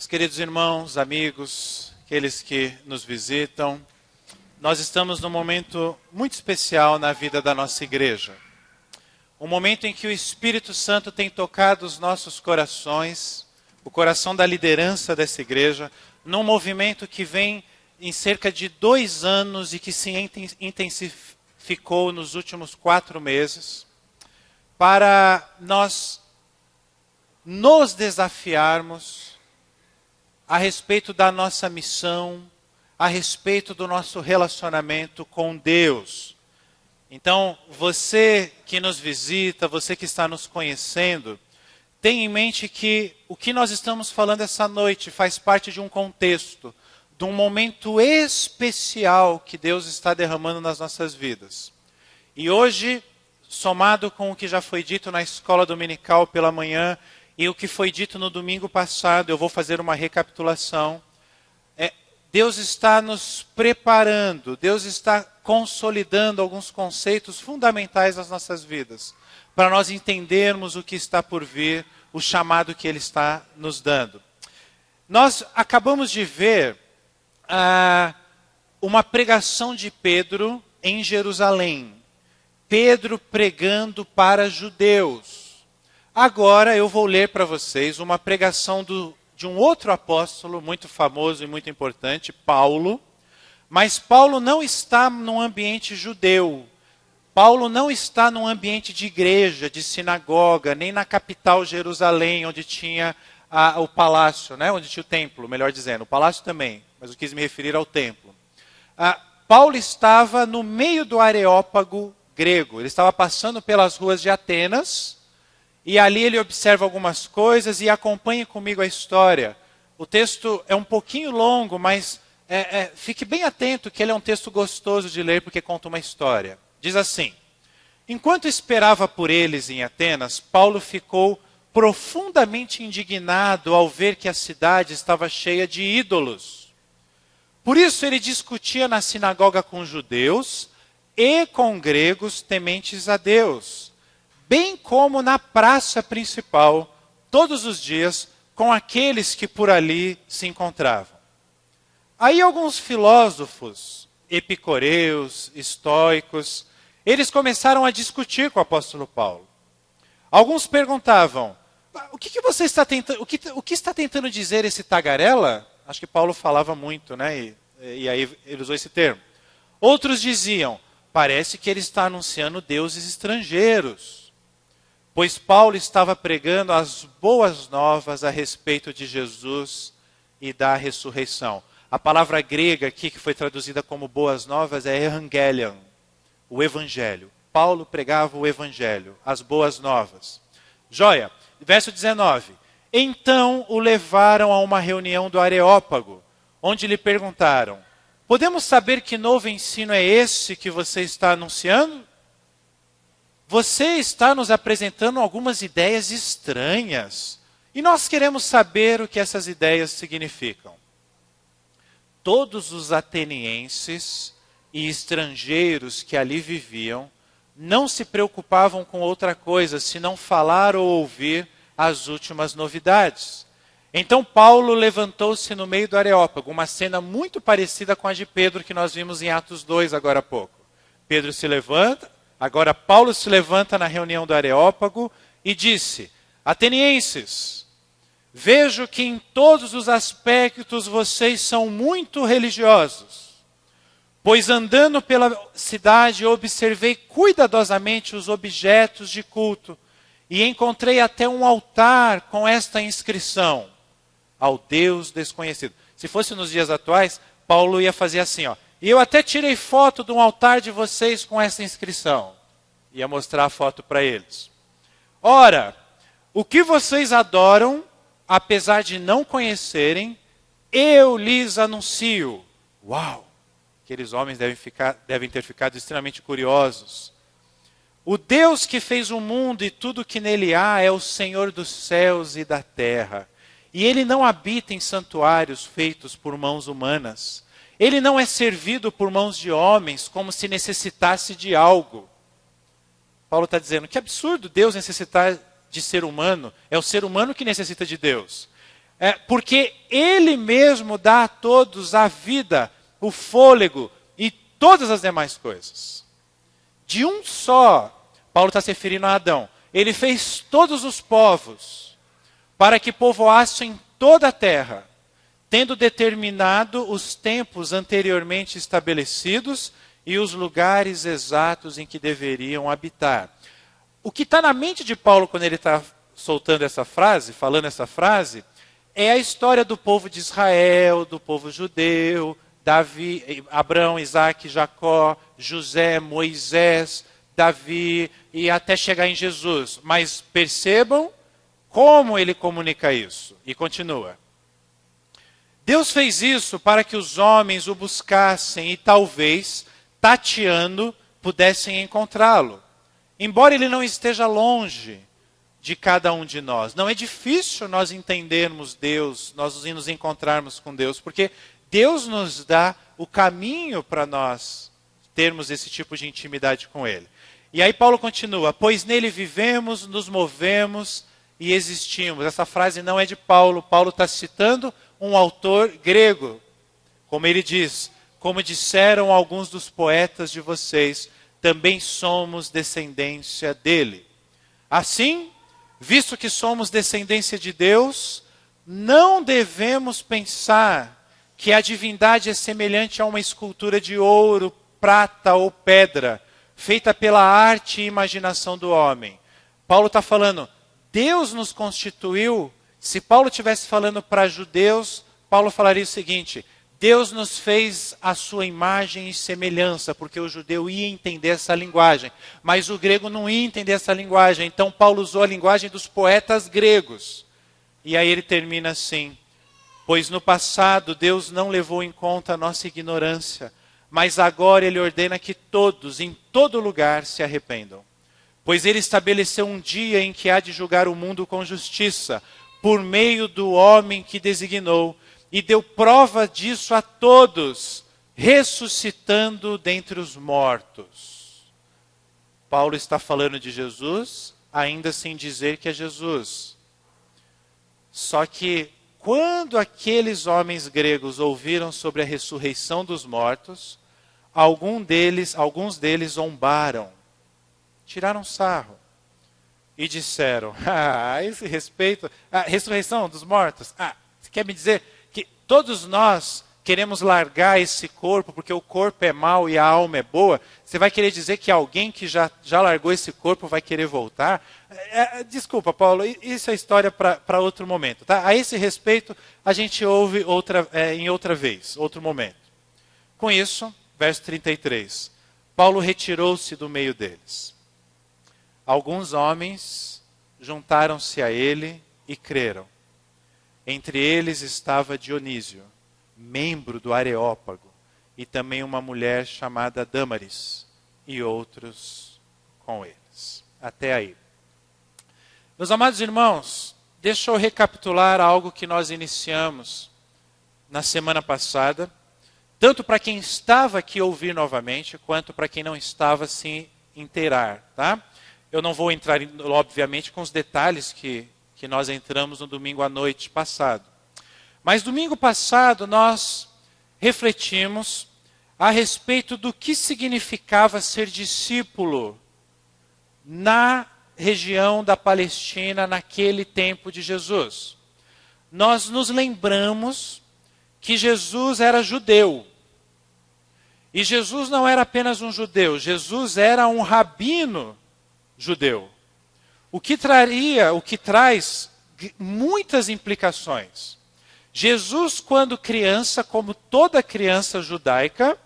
Meus queridos irmãos, amigos, aqueles que nos visitam, nós estamos num momento muito especial na vida da nossa igreja. Um momento em que o Espírito Santo tem tocado os nossos corações, o coração da liderança dessa igreja, num movimento que vem em cerca de 2 anos e que se intensificou nos últimos 4 meses, para nós nos desafiarmos a respeito da nossa missão, a respeito do nosso relacionamento com Deus. Então, você que nos visita, você que está nos conhecendo, tenha em mente que o que nós estamos falando essa noite faz parte de um contexto, de um momento especial que Deus está derramando nas nossas vidas. E hoje, somado com o que já foi dito na escola dominical pela manhã, e o que foi dito no domingo passado, eu vou fazer uma recapitulação. Deus está nos preparando, Deus está consolidando alguns conceitos fundamentais das nossas vidas, para nós entendermos o que está por vir, o chamado que Ele está nos dando. Nós acabamos de ver uma pregação de Pedro em Jerusalém. Pedro pregando para judeus. Agora eu vou ler para vocês uma pregação de um outro apóstolo muito famoso e muito importante, Paulo. Mas Paulo não está num ambiente judeu. Paulo não está num ambiente de igreja, de sinagoga, nem na capital Jerusalém, onde tinha o palácio, né? Onde tinha o templo, melhor dizendo. O palácio também, mas eu quis me referir ao templo. Paulo estava no meio do Areópago grego. Ele estava passando pelas ruas de Atenas. E ali ele observa algumas coisas e acompanhe comigo a história. O texto é um pouquinho longo, mas fique bem atento que ele é um texto gostoso de ler porque conta uma história. Diz assim: enquanto esperava por eles em Atenas, Paulo ficou profundamente indignado ao ver que a cidade estava cheia de ídolos. Por isso ele discutia na sinagoga com judeus e com gregos tementes a Deus, bem como na praça principal, todos os dias, com aqueles que por ali se encontravam. Aí alguns filósofos, epicureus, estoicos, eles começaram a discutir com o apóstolo Paulo. Alguns perguntavam: o que você está tentando, o que está tentando dizer esse tagarela? Acho que Paulo falava muito, né? E aí ele usou esse termo. Outros diziam: parece que ele está anunciando deuses estrangeiros. Pois Paulo estava pregando as boas novas a respeito de Jesus e da ressurreição. A palavra grega aqui, que foi traduzida como boas novas, é evangelion, o evangelho. Paulo pregava o evangelho, as boas novas. Joia, verso 19. Então o levaram a uma reunião do Areópago, onde lhe perguntaram: podemos saber que novo ensino é esse que você está anunciando? Você está nos apresentando algumas ideias estranhas, e nós queremos saber o que essas ideias significam. Todos os atenienses e estrangeiros que ali viviam não se preocupavam com outra coisa, senão falar ou ouvir as últimas novidades. Então Paulo levantou-se no meio do Areópago, uma cena muito parecida com a de Pedro que nós vimos em Atos 2 agora há pouco. Pedro se levanta. Agora Paulo se levanta na reunião do Areópago e disse: atenienses, vejo que em todos os aspectos vocês são muito religiosos, pois andando pela cidade observei cuidadosamente os objetos de culto e encontrei até um altar com esta inscrição: ao Deus desconhecido. Se fosse nos dias atuais, Paulo ia fazer assim, ó. E eu até tirei foto de um altar de vocês com essa inscrição. Ia mostrar a foto para eles. Ora, o que vocês adoram, apesar de não conhecerem, eu lhes anuncio. Uau! Aqueles homens devem ter ficado extremamente curiosos. O Deus que fez o mundo e tudo que nele há é o Senhor dos céus e da terra. E Ele não habita em santuários feitos por mãos humanas. Ele não é servido por mãos de homens como se necessitasse de algo. Paulo está dizendo, que absurdo Deus necessitar de ser humano. É o ser humano que necessita de Deus. Porque Ele mesmo dá a todos a vida, o fôlego e todas as demais coisas. De um só, Paulo está se referindo a Adão, ele fez todos os povos para que povoassem toda a terra, tendo determinado os tempos anteriormente estabelecidos e os lugares exatos em que deveriam habitar. O que está na mente de Paulo quando ele está soltando essa frase, falando essa frase, é a história do povo de Israel, do povo judeu, Davi, Abraão, Isaac, Jacó, José, Moisés, Davi e até chegar em Jesus. Mas percebam como ele comunica isso. E continua. Deus fez isso para que os homens o buscassem e talvez, tateando, pudessem encontrá-lo. Embora ele não esteja longe de cada um de nós. Não é difícil nós entendermos Deus, nós nos encontrarmos com Deus, porque Deus nos dá o caminho para nós termos esse tipo de intimidade com Ele. E aí Paulo continua, pois nele vivemos, nos movemos e existimos. Essa frase não é de Paulo, Paulo está citando um autor grego. Como ele diz, como disseram alguns dos poetas de vocês, também somos descendência dele. Assim, visto que somos descendência de Deus, não devemos pensar que a divindade é semelhante a uma escultura de ouro, prata ou pedra, feita pela arte e imaginação do homem. Paulo está falando, Deus nos constituiu. Se Paulo estivesse falando para judeus, Paulo falaria o seguinte, Deus nos fez a sua imagem e semelhança, porque o judeu ia entender essa linguagem, mas o grego não ia entender essa linguagem, então Paulo usou a linguagem dos poetas gregos. E aí ele termina assim, pois no passado Deus não levou em conta a nossa ignorância, mas agora Ele ordena que todos, em todo lugar, se arrependam. Pois Ele estabeleceu um dia em que há de julgar o mundo com justiça, por meio do homem que designou, e deu prova disso a todos, ressuscitando dentre os mortos. Paulo está falando de Jesus, ainda sem dizer que é Jesus. Só que quando aqueles homens gregos ouviram sobre a ressurreição dos mortos, alguns deles zombaram, tiraram sarro e disseram, esse respeito, a ressurreição dos mortos, você quer me dizer que todos nós queremos largar esse corpo, porque o corpo é mau e a alma é boa? Você vai querer dizer que alguém que já largou esse corpo vai querer voltar? Desculpa, Paulo, isso é história para outro momento. Tá? A esse respeito, a gente ouve em outra vez, outro momento. Com isso, verso 33, Paulo retirou-se do meio deles. Alguns homens juntaram-se a ele e creram. Entre eles estava Dionísio, membro do Areópago, e também uma mulher chamada Dâmaris, e outros com eles. Até aí. Meus amados irmãos, deixa eu recapitular algo que nós iniciamos na semana passada, tanto para quem estava aqui ouvir novamente, quanto para quem não estava se inteirar. Tá? Eu não vou entrar, obviamente, com os detalhes que nós entramos no domingo à noite passado. Mas domingo passado nós refletimos a respeito do que significava ser discípulo na região da Palestina naquele tempo de Jesus. Nós nos lembramos que Jesus era judeu. E Jesus não era apenas um judeu, Jesus era um rabino judeu. O que traz muitas implicações. Jesus, quando criança, como toda criança judaica,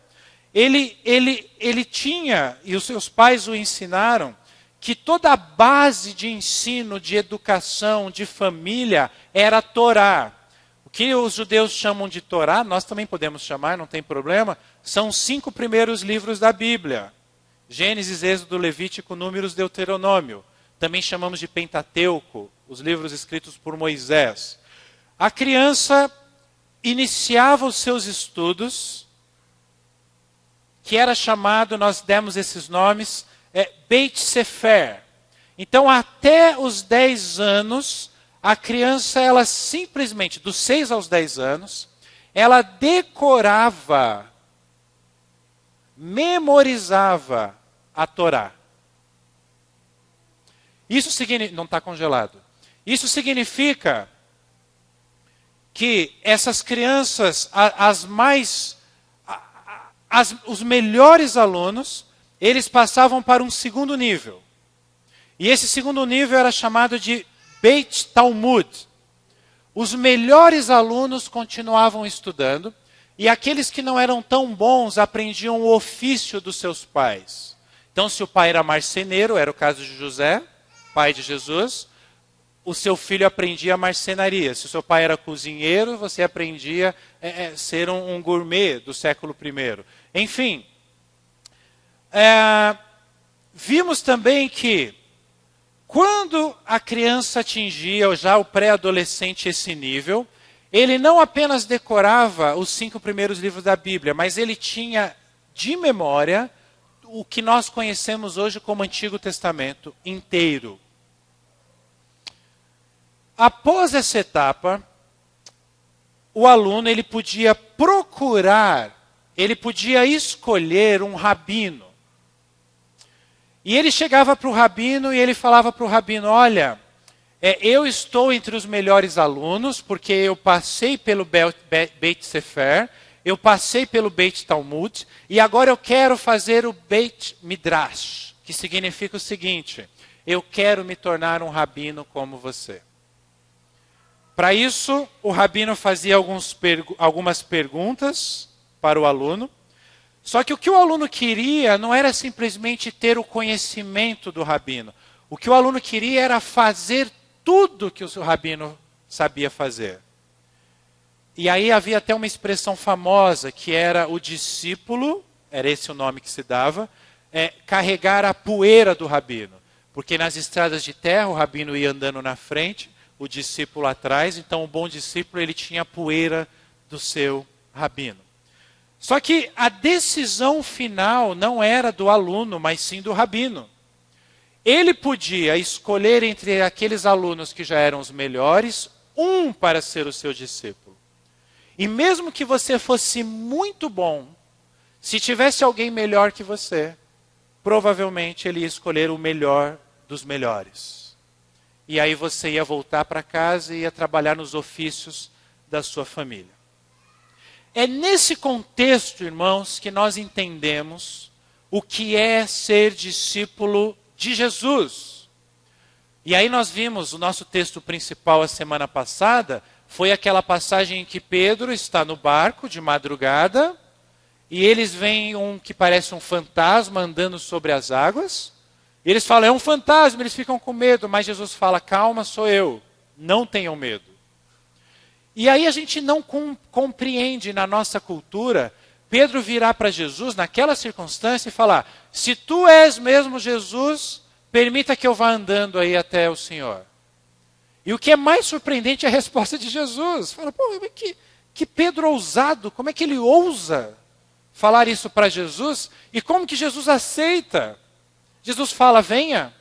ele tinha, e os seus pais o ensinaram, que toda a base de ensino, de educação, de família, era a Torá. O que os judeus chamam de Torá, nós também podemos chamar, não tem problema, são os 5 primeiros livros da Bíblia. Gênesis, Êxodo, Levítico, Números, Deuteronômio. Também chamamos de Pentateuco, os livros escritos por Moisés. A criança iniciava os seus estudos, que era chamado, nós demos esses nomes, Beit Sefer. Então, até os 10 anos, a criança, ela simplesmente, dos 6 aos 10 anos, ela decorava, memorizava a Torá. Isso significa, não está congelado. Isso significa que essas crianças, os melhores alunos, eles passavam para um segundo nível. E esse segundo nível era chamado de Beit Talmud. Os melhores alunos continuavam estudando, e aqueles que não eram tão bons aprendiam o ofício dos seus pais. Então, se o pai era marceneiro, era o caso de José, pai de Jesus, o seu filho aprendia marcenaria. Se o seu pai era cozinheiro, você aprendia a ser um gourmet do século I. Enfim, vimos também que quando a criança atingia, já o pré-adolescente, esse nível, ele não apenas decorava os 5 primeiros livros da Bíblia, mas ele tinha de memória o que nós conhecemos hoje como Antigo Testamento inteiro. Após essa etapa, o aluno ele podia procurar, ele podia escolher um rabino. E ele chegava para o rabino e ele falava para o rabino, olha, eu estou entre os melhores alunos, porque eu passei pelo Beit Sefer, eu passei pelo Beit Talmud, e agora eu quero fazer o Beit Midrash, que significa o seguinte, eu quero me tornar um rabino como você. Para isso, o rabino fazia algumas perguntas para o aluno. Só que o que o aluno queria não era simplesmente ter o conhecimento do rabino. O que o aluno queria era fazer tudo que o rabino sabia fazer. E aí havia até uma expressão famosa, que era o discípulo, era esse o nome que se dava, carregar a poeira do rabino. Porque nas estradas de terra, o rabino ia andando na frente, o discípulo atrás, então o bom discípulo ele tinha a poeira do seu rabino. Só que a decisão final não era do aluno, mas sim do rabino. Ele podia escolher entre aqueles alunos que já eram os melhores, um para ser o seu discípulo. E mesmo que você fosse muito bom, se tivesse alguém melhor que você, provavelmente ele ia escolher o melhor dos melhores. E aí você ia voltar para casa e ia trabalhar nos ofícios da sua família. É nesse contexto, irmãos, que nós entendemos o que é ser discípulo de Jesus. E aí nós vimos, o nosso texto principal a semana passada, foi aquela passagem em que Pedro está no barco de madrugada, e eles veem um que parece um fantasma andando sobre as águas. E eles falam, é um fantasma, eles ficam com medo, mas Jesus fala, calma, sou eu, não tenham medo. E aí a gente não compreende na nossa cultura, Pedro virar para Jesus naquela circunstância e falar, se tu és mesmo Jesus, permita que eu vá andando aí até o Senhor. E o que é mais surpreendente é a resposta de Jesus. Fala, pô, que Pedro ousado, como é que ele ousa falar isso para Jesus? E como que Jesus aceita? Jesus fala, venha.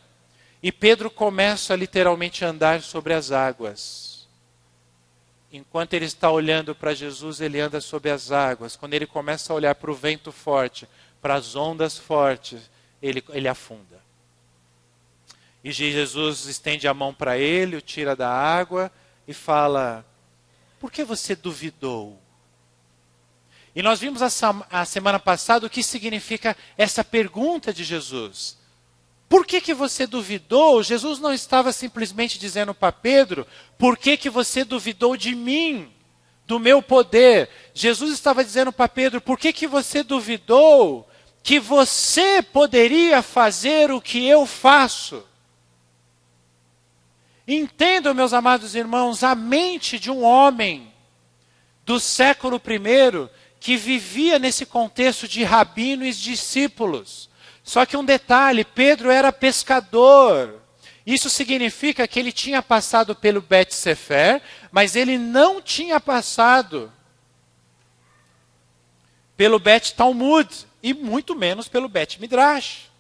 E Pedro começa literalmente a andar sobre as águas. Enquanto ele está olhando para Jesus, ele anda sobre as águas. Quando ele começa a olhar para o vento forte, para as ondas fortes, ele afunda. E Jesus estende a mão para ele, o tira da água e fala, por que você duvidou? E nós vimos a semana passada o que significa essa pergunta de Jesus. Por que você duvidou? Jesus não estava simplesmente dizendo para Pedro, por que você duvidou de mim, do meu poder? Jesus estava dizendo para Pedro, por que você duvidou que você poderia fazer o que eu faço? Entendam, meus amados irmãos, a mente de um homem do século I que vivia nesse contexto de rabino e discípulos. Só que um detalhe, Pedro era pescador. Isso significa que ele tinha passado pelo Bet Sefer, mas ele não tinha passado pelo Bet Talmud, e muito menos pelo Bet Midrash.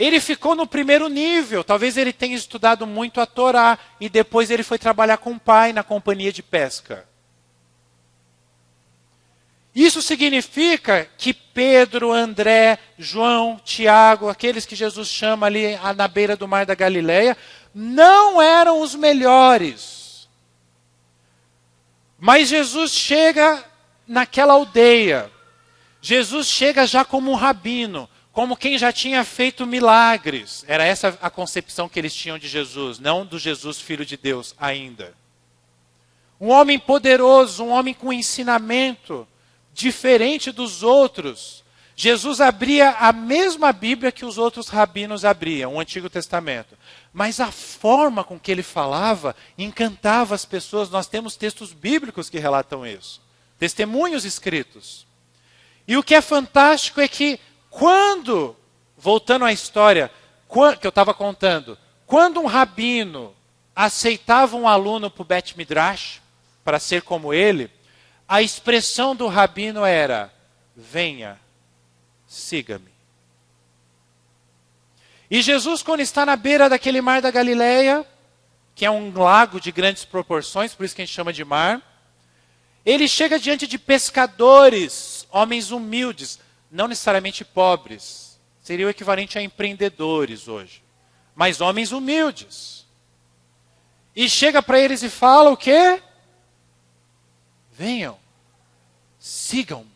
Ele ficou no primeiro nível. Talvez ele tenha estudado muito a Torá e depois ele foi trabalhar com o pai na companhia de pesca. Isso significa que Pedro, André, João, Tiago, aqueles que Jesus chama ali na beira do mar da Galileia, não eram os melhores. Mas Jesus chega naquela aldeia. Jesus chega já como um rabino, como quem já tinha feito milagres. Era essa a concepção que eles tinham de Jesus, não do Jesus Filho de Deus ainda. Um homem poderoso, um homem com ensinamento diferente dos outros. Jesus abria a mesma Bíblia que os outros rabinos abriam, o Antigo Testamento. Mas a forma com que ele falava encantava as pessoas. Nós temos textos bíblicos que relatam isso. Testemunhos escritos. E o que é fantástico é que quando, voltando à história que eu estava contando, quando um rabino aceitava um aluno para o Bet Midrash, para ser como ele, a expressão do rabino era: venha, siga-me. E Jesus, quando está na beira daquele mar da Galileia, que é um lago de grandes proporções, por isso que a gente chama de mar, ele chega diante de pescadores, homens humildes, não necessariamente pobres, seria o equivalente a empreendedores hoje, mas homens humildes. E chega para eles e fala o quê? Venham, sigam-me.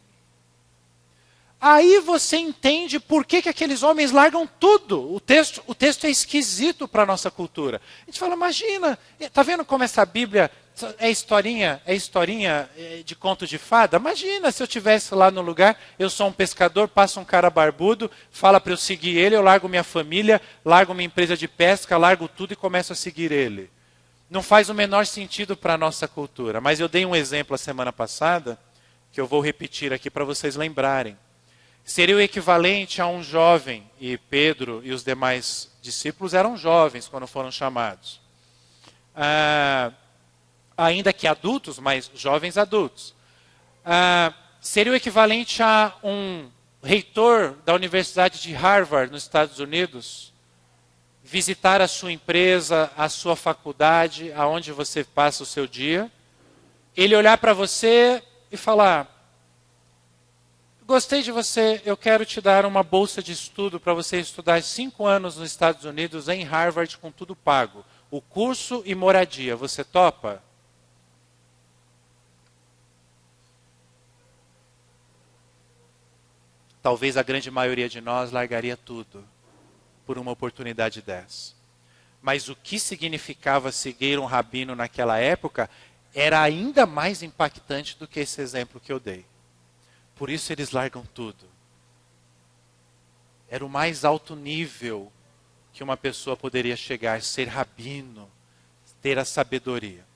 Aí você entende por que aqueles homens largam tudo. O texto é esquisito para a nossa cultura. A gente fala, imagina, está vendo como essa Bíblia é historinha de conto de fada? Imagina se eu estivesse lá no lugar, eu sou um pescador, passa um cara barbudo, fala para eu seguir ele, eu largo minha família, largo minha empresa de pesca, largo tudo e começo a seguir ele. Não faz o menor sentido para a nossa cultura. Mas eu dei um exemplo a semana passada, que eu vou repetir aqui para vocês lembrarem. Seria o equivalente a um jovem, e Pedro e os demais discípulos eram jovens quando foram chamados. Ainda que adultos, mas jovens adultos. Seria o equivalente a um reitor da Universidade de Harvard, nos Estados Unidos, visitar a sua empresa, a sua faculdade, aonde você passa o seu dia, ele olhar para você e falar: gostei de você, eu quero te dar uma bolsa de estudo para você estudar 5 anos nos Estados Unidos, em Harvard, com tudo pago. O curso e moradia, você topa? Talvez a grande maioria de nós largaria tudo por uma oportunidade dessa. Mas o que significava seguir um rabino naquela época era ainda mais impactante do que esse exemplo que eu dei. Por isso eles largam tudo. Era o mais alto nível que uma pessoa poderia chegar, ser rabino, ter a sabedoria.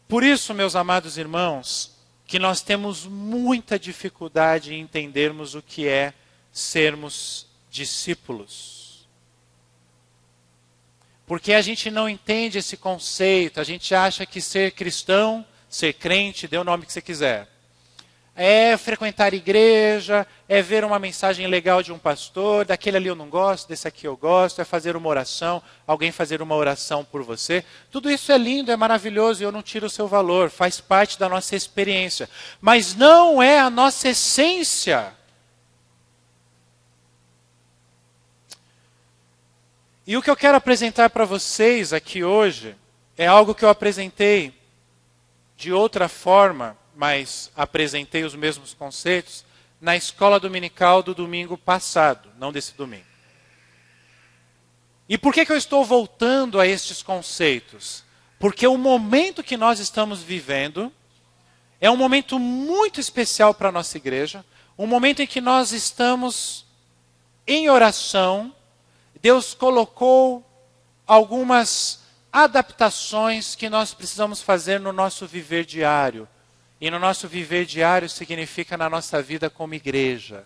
Por isso, meus amados irmãos, que nós temos muita dificuldade em entendermos o que é sermos discípulos. Porque a gente não entende esse conceito, a gente acha que ser cristão, ser crente, dê o nome que você quiser, é frequentar igreja, é ver uma mensagem legal de um pastor, daquele ali eu não gosto, desse aqui eu gosto, é fazer uma oração, alguém fazer uma oração por você. Tudo isso é lindo, é maravilhoso e eu não tiro o seu valor, faz parte da nossa experiência. Mas não é a nossa essência. E o que eu quero apresentar para vocês aqui hoje é algo que eu apresentei de outra forma, mas apresentei os mesmos conceitos na escola dominical do domingo passado, não desse domingo. E por que eu estou voltando a estes conceitos? Porque o momento que nós estamos vivendo é um momento muito especial para a nossa igreja, um momento em que nós estamos em oração. Deus colocou algumas adaptações que nós precisamos fazer no nosso viver diário. E no nosso viver diário significa na nossa vida como igreja.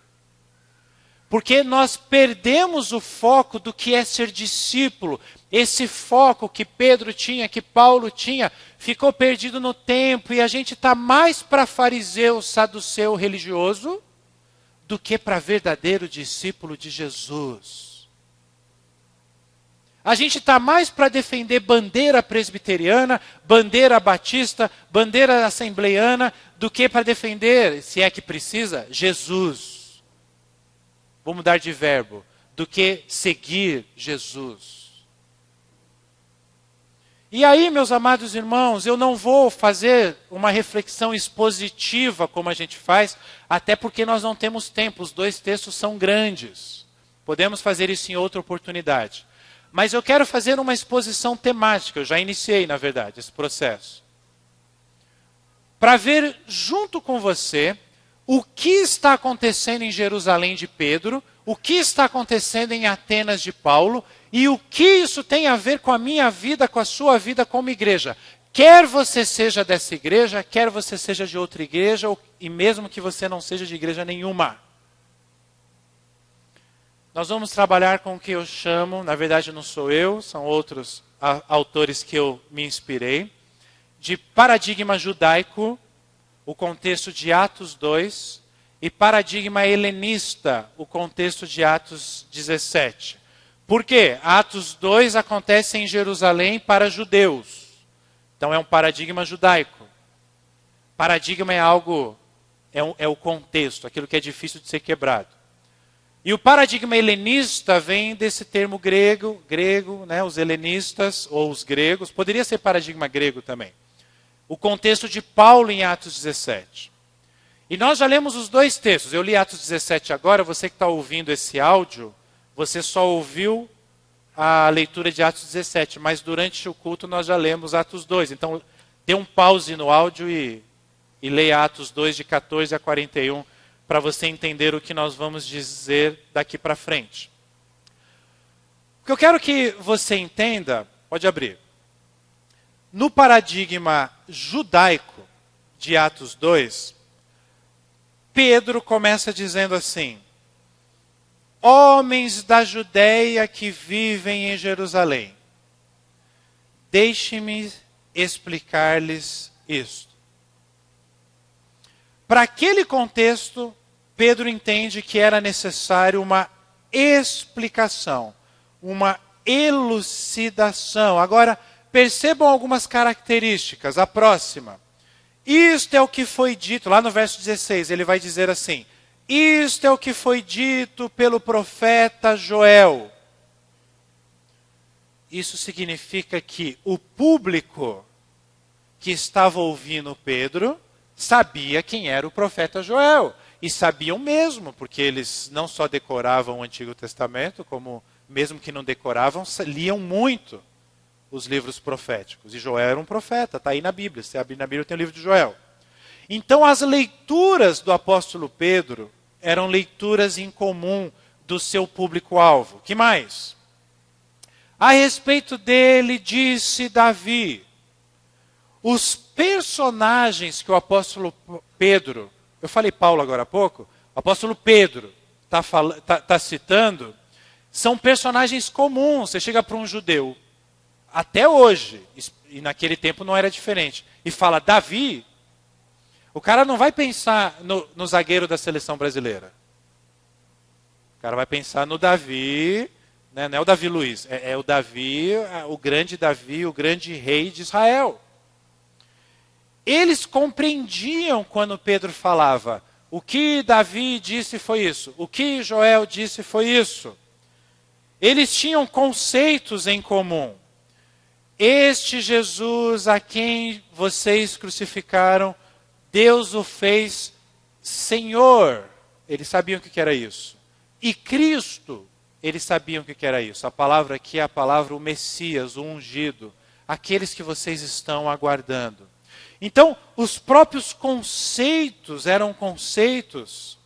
Porque nós perdemos o foco do que é ser discípulo. Esse foco que Pedro tinha, que Paulo tinha, ficou perdido no tempo. E a gente está mais para fariseu, saduceu, religioso, do que para verdadeiro discípulo de Jesus. A gente está mais para defender bandeira presbiteriana, bandeira batista, bandeira assembleiana, do que para defender, se é que precisa, Jesus. Vou mudar de verbo. Do que seguir Jesus. E aí, meus amados irmãos, eu não vou fazer uma reflexão expositiva como a gente faz, até porque nós não temos tempo, os dois textos são grandes. Podemos fazer isso em outra oportunidade. Mas eu quero fazer uma exposição temática, eu já iniciei, na verdade, esse processo. Para ver junto com você o que está acontecendo em Jerusalém de Pedro, o que está acontecendo em Atenas de Paulo, e o que isso tem a ver com a minha vida, com a sua vida como igreja. Quer você seja dessa igreja, quer você seja de outra igreja, e mesmo que você não seja de igreja nenhuma. Nós vamos trabalhar com o que eu chamo, na verdade não sou eu, são outros autores que eu me inspirei, de paradigma judaico, o contexto de Atos 2, e paradigma helenista, o contexto de Atos 17. Por quê? Atos 2 acontece em Jerusalém para judeus. Então é um paradigma judaico. Paradigma é algo, é o contexto, aquilo que é difícil de ser quebrado. E o paradigma helenista vem desse termo grego, né, os helenistas ou os gregos, poderia ser paradigma grego também. O contexto de Paulo em Atos 17. E nós já lemos os dois textos. Eu li Atos 17 agora, você que está ouvindo esse áudio, você só ouviu a leitura de Atos 17, mas durante o culto nós já lemos Atos 2. Então, dê um pause no áudio e leia Atos 2, de 14 a 41, para você entender o que nós vamos dizer daqui para frente. O que eu quero que você entenda, pode abrir. No paradigma judaico de Atos 2, Pedro começa dizendo assim: homens da Judéia que vivem em Jerusalém, deixe-me explicar-lhes isto. Para aquele contexto, Pedro entende que era necessário uma explicação, uma elucidação. Agora, percebam algumas características. A próxima. Isto é o que foi dito, lá no verso 16, ele vai dizer assim: isto é o que foi dito pelo profeta Joel. Isso significa que o público que estava ouvindo Pedro sabia quem era o profeta Joel. E sabiam mesmo, porque eles não só decoravam o Antigo Testamento, como mesmo que não decoravam, liam muito os livros proféticos. E Joel era um profeta, está aí na Bíblia. Se abrir na Bíblia tem o livro de Joel. Então as leituras do apóstolo Pedro eram leituras em comum do seu público-alvo. Que mais? A respeito dele disse Davi. Os personagens que o apóstolo Pedro, eu falei Paulo agora há pouco, o apóstolo Pedro está citando, são personagens comuns. Você chega para um judeu, até hoje, e naquele tempo não era diferente, e fala Davi, o cara não vai pensar no zagueiro da seleção brasileira. O cara vai pensar no Davi, né? Não é o Davi Luiz, é o Davi, o grande rei de Israel. Eles compreendiam quando Pedro falava, o que Davi disse foi isso, o que Joel disse foi isso. Eles tinham conceitos em comum. Este Jesus a quem vocês crucificaram, Deus o fez Senhor. Eles sabiam o que era isso. E Cristo, eles sabiam o que era isso. A palavra aqui é a palavra o Messias, o ungido. Aqueles que vocês estão aguardando. Então, os próprios conceitos eram conceitos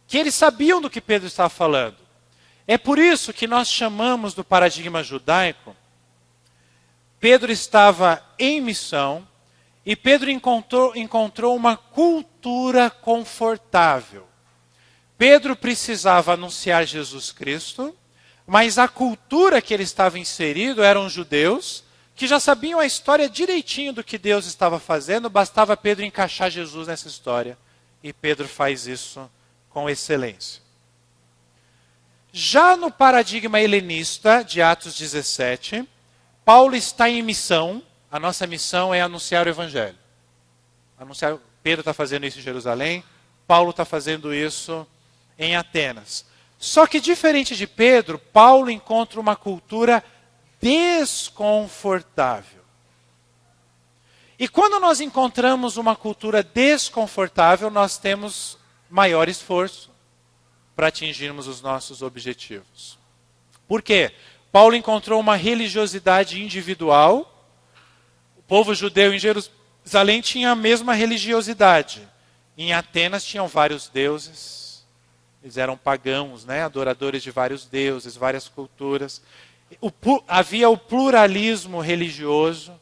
que eles sabiam do que Pedro estava falando. É por isso que nós chamamos do paradigma judaico. Pedro estava em missão e Pedro encontrou uma cultura confortável. Pedro precisava anunciar Jesus Cristo, mas a cultura que ele estava inserido eram judeus que já sabiam a história direitinho do que Deus estava fazendo, bastava Pedro encaixar Jesus nessa história. E Pedro faz isso com excelência. Já no paradigma helenista de Atos 17, Paulo está em missão. A nossa missão é anunciar o evangelho. Pedro está fazendo isso em Jerusalém, Paulo está fazendo isso em Atenas. Só que diferente de Pedro, Paulo encontra uma cultura desconfortável. E quando nós encontramos uma cultura desconfortável, nós temos maior esforço para atingirmos os nossos objetivos. Por quê? Paulo encontrou uma religiosidade individual. O povo judeu em Jerusalém tinha a mesma religiosidade. Em Atenas tinham vários deuses. Eles eram pagãos, né? Adoradores de vários deuses, várias culturas. Havia o pluralismo religioso.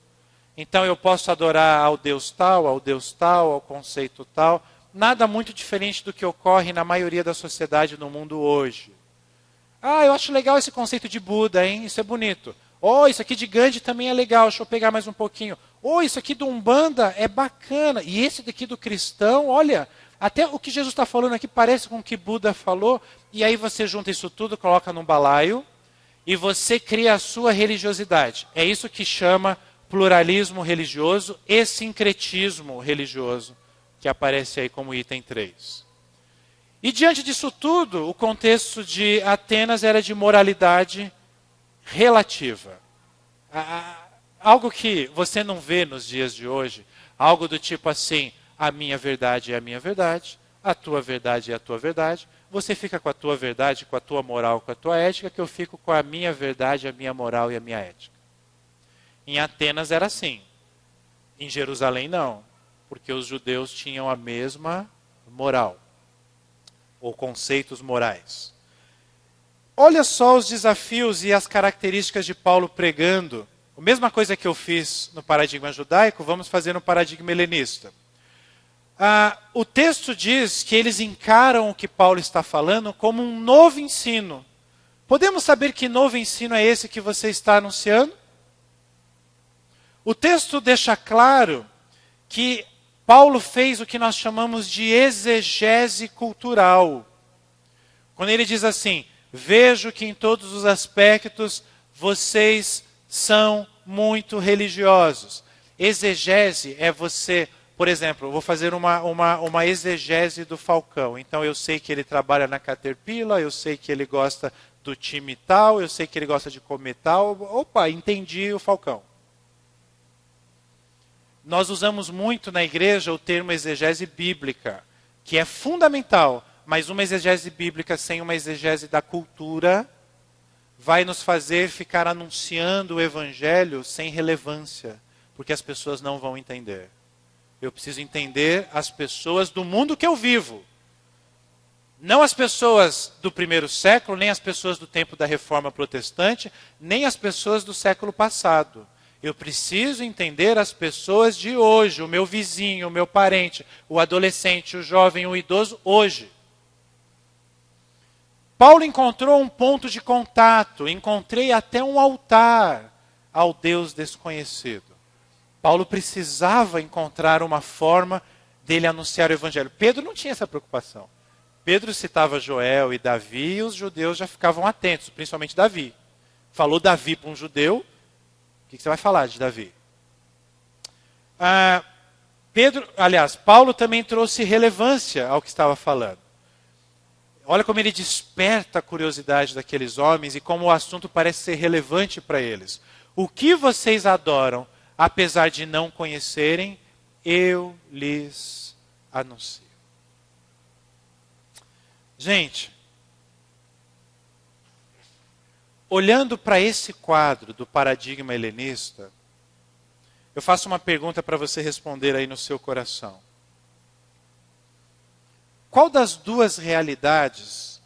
Então eu posso adorar ao Deus tal, ao conceito tal. Nada muito diferente do que ocorre na maioria da sociedade no mundo hoje. Ah, eu acho legal esse conceito de Buda, hein? Isso é bonito. Oh, isso aqui de Gandhi também é legal, deixa eu pegar mais um pouquinho. Oh, isso aqui do Umbanda é bacana. E esse daqui do cristão, olha, até o que Jesus está falando aqui parece com o que Buda falou. E aí você junta isso tudo, coloca num balaio e você cria a sua religiosidade. É isso que chama pluralismo religioso e sincretismo religioso, que aparece aí como item 3. E diante disso tudo, o contexto de Atenas era de moralidade relativa. Algo que você não vê nos dias de hoje, algo do tipo assim, a minha verdade é a minha verdade, a tua verdade é a tua verdade, você fica com a tua verdade, com a tua moral, com a tua ética, que eu fico com a minha verdade, a minha moral e a minha ética. Em Atenas era assim. Em Jerusalém não, porque os judeus tinham a mesma moral, ou conceitos morais. Olha só os desafios e as características de Paulo pregando. A mesma coisa que eu fiz no paradigma judaico, vamos fazer no paradigma helenista. O texto diz que eles encaram o que Paulo está falando como um novo ensino. Podemos saber que novo ensino é esse que você está anunciando? O texto deixa claro que Paulo fez o que nós chamamos de exegese cultural. Quando ele diz assim, vejo que em todos os aspectos vocês são muito religiosos. Exegese é você, por exemplo, eu vou fazer uma exegese do Falcão. Então eu sei que ele trabalha na Caterpillar, eu sei que ele gosta do time tal, eu sei que ele gosta de comer tal. Opa, entendi o Falcão. Nós usamos muito na igreja o termo exegese bíblica, que é fundamental, mas uma exegese bíblica sem uma exegese da cultura vai nos fazer ficar anunciando o evangelho sem relevância, porque as pessoas não vão entender. Eu preciso entender as pessoas do mundo que eu vivo. Não as pessoas do primeiro século, nem as pessoas do tempo da Reforma Protestante, nem as pessoas do século passado. Eu preciso entender as pessoas de hoje, o meu vizinho, o meu parente, o adolescente, o jovem, o idoso, hoje. Paulo encontrou um ponto de contato, encontrei até um altar ao Deus desconhecido. Paulo precisava encontrar uma forma dele anunciar o evangelho. Pedro não tinha essa preocupação. Pedro citava Joel e Davi e os judeus já ficavam atentos, principalmente Davi. Falou Davi para um judeu, o que você vai falar de Davi? Paulo também trouxe relevância ao que estava falando. Olha como ele desperta a curiosidade daqueles homens e como o assunto parece ser relevante para eles. O que vocês adoram, apesar de não conhecerem, eu lhes anuncio. Gente, olhando para esse quadro do paradigma helenista, eu faço uma pergunta para você responder aí no seu coração. Qual das duas realidades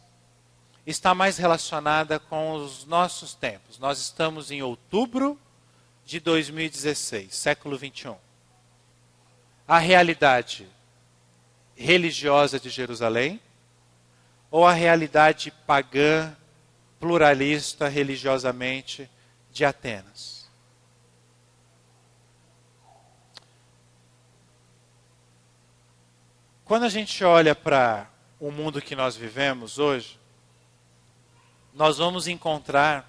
está mais relacionada com os nossos tempos? Nós estamos em outubro de 2016, século 21. A realidade religiosa de Jerusalém ou a realidade pagã, pluralista religiosamente de Atenas? Quando a gente olha para o mundo que nós vivemos hoje, nós vamos encontrar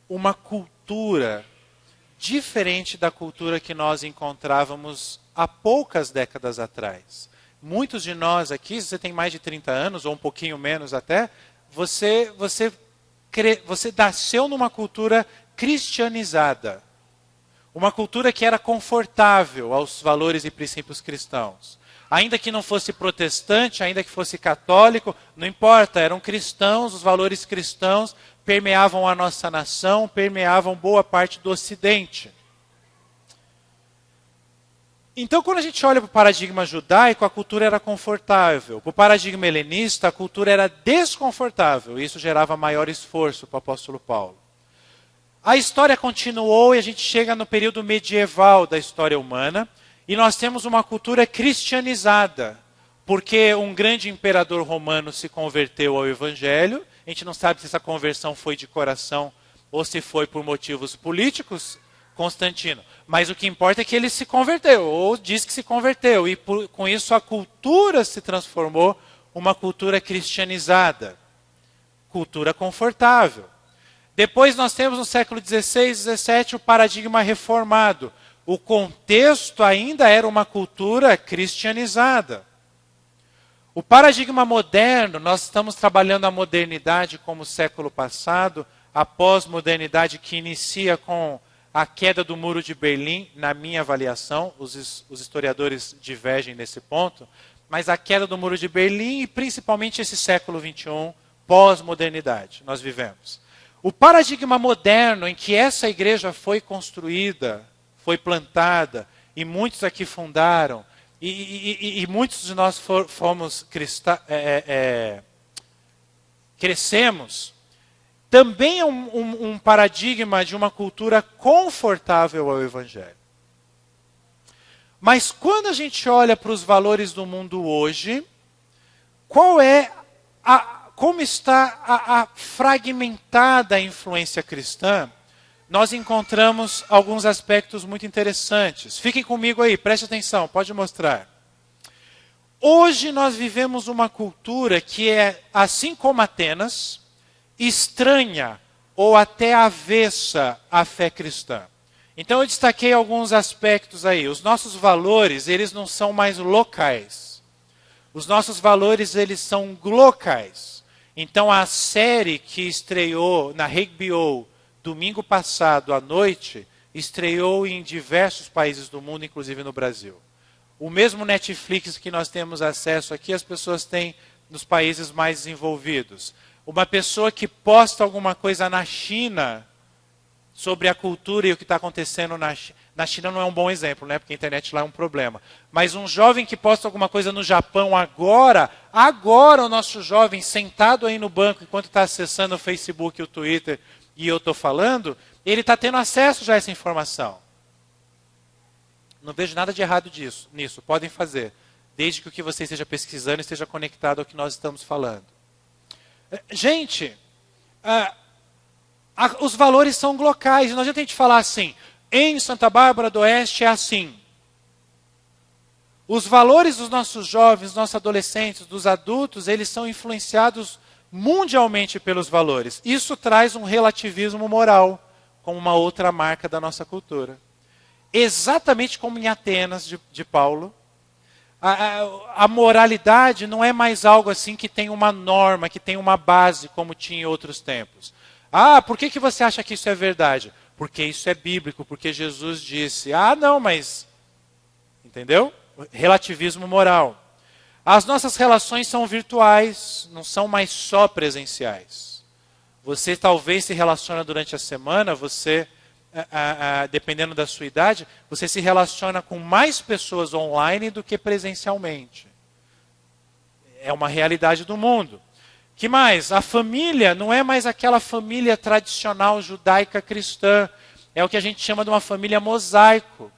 uma cultura diferente da cultura que nós encontrávamos há poucas décadas atrás. Muitos de nós aqui, se você tem mais de 30 anos, ou um pouquinho menos até, você nasceu numa cultura cristianizada. Uma cultura que era confortável aos valores e princípios cristãos. Ainda que não fosse protestante, ainda que fosse católico, não importa, eram cristãos, os valores cristãos permeavam a nossa nação, permeavam boa parte do Ocidente. Então, quando a gente olha para o paradigma judaico, a cultura era confortável. Para o paradigma helenista, a cultura era desconfortável. E isso gerava maior esforço para o apóstolo Paulo. A história continuou e a gente chega no período medieval da história humana. E nós temos uma cultura cristianizada. Porque um grande imperador romano se converteu ao evangelho. A gente não sabe se essa conversão foi de coração ou se foi por motivos políticos. Constantino. Mas o que importa é que ele se converteu, ou diz que se converteu, e com isso a cultura se transformou uma cultura cristianizada, cultura confortável. Depois nós temos no século XVI, XVII o paradigma reformado. O contexto ainda era uma cultura cristianizada. O paradigma moderno, nós estamos trabalhando a modernidade como o século passado, a pós-modernidade que inicia com a queda do Muro de Berlim, na minha avaliação, os historiadores divergem nesse ponto, mas a queda do Muro de Berlim e principalmente esse século XXI, pós-modernidade, nós vivemos. O paradigma moderno em que essa igreja foi construída, foi plantada, e muitos aqui fundaram, e muitos de nós crescemos, também é um paradigma de uma cultura confortável ao Evangelho. Mas quando a gente olha para os valores do mundo hoje, como está a fragmentada influência cristã, nós encontramos alguns aspectos muito interessantes. Fiquem comigo aí, preste atenção, pode mostrar. Hoje nós vivemos uma cultura que é, assim como Atenas, estranha ou até avessa à fé cristã. Então eu destaquei alguns aspectos aí. Os nossos valores, eles não são mais locais. Os nossos valores, eles são glocais. Então a série que estreou na HBO domingo passado à noite, estreou em diversos países do mundo, inclusive no Brasil. O mesmo Netflix que nós temos acesso aqui, as pessoas têm nos países mais desenvolvidos. Uma pessoa que posta alguma coisa na China sobre a cultura e o que está acontecendo na China não é um bom exemplo, né? Porque a internet lá é um problema. Mas um jovem que posta alguma coisa no Japão agora o nosso jovem sentado aí no banco, enquanto está acessando o Facebook e o Twitter, e eu estou falando, ele está tendo acesso já a essa informação. Não vejo nada de errado nisso, podem fazer. Desde que o que você esteja pesquisando esteja conectado ao que nós estamos falando. Gente, os valores são locais. Não adianta a gente falar assim, em Santa Bárbara do Oeste é assim. Os valores dos nossos jovens, dos nossos adolescentes, dos adultos, eles são influenciados mundialmente pelos valores. Isso traz um relativismo moral, como uma outra marca da nossa cultura. Exatamente como em Atenas, de Paulo. A moralidade não é mais algo assim que tem uma norma, que tem uma base, como tinha em outros tempos. Por que você acha que isso é verdade? Porque isso é bíblico, porque Jesus disse. Não, mas... Entendeu? Relativismo moral. As nossas relações são virtuais, não são mais só presenciais. Você talvez se relaciona durante a semana, você... dependendo da sua idade, você se relaciona com mais pessoas online do que presencialmente. É uma realidade do mundo. Que mais? A família não é mais aquela família tradicional judaica cristã. É o que a gente chama de uma família mosaico.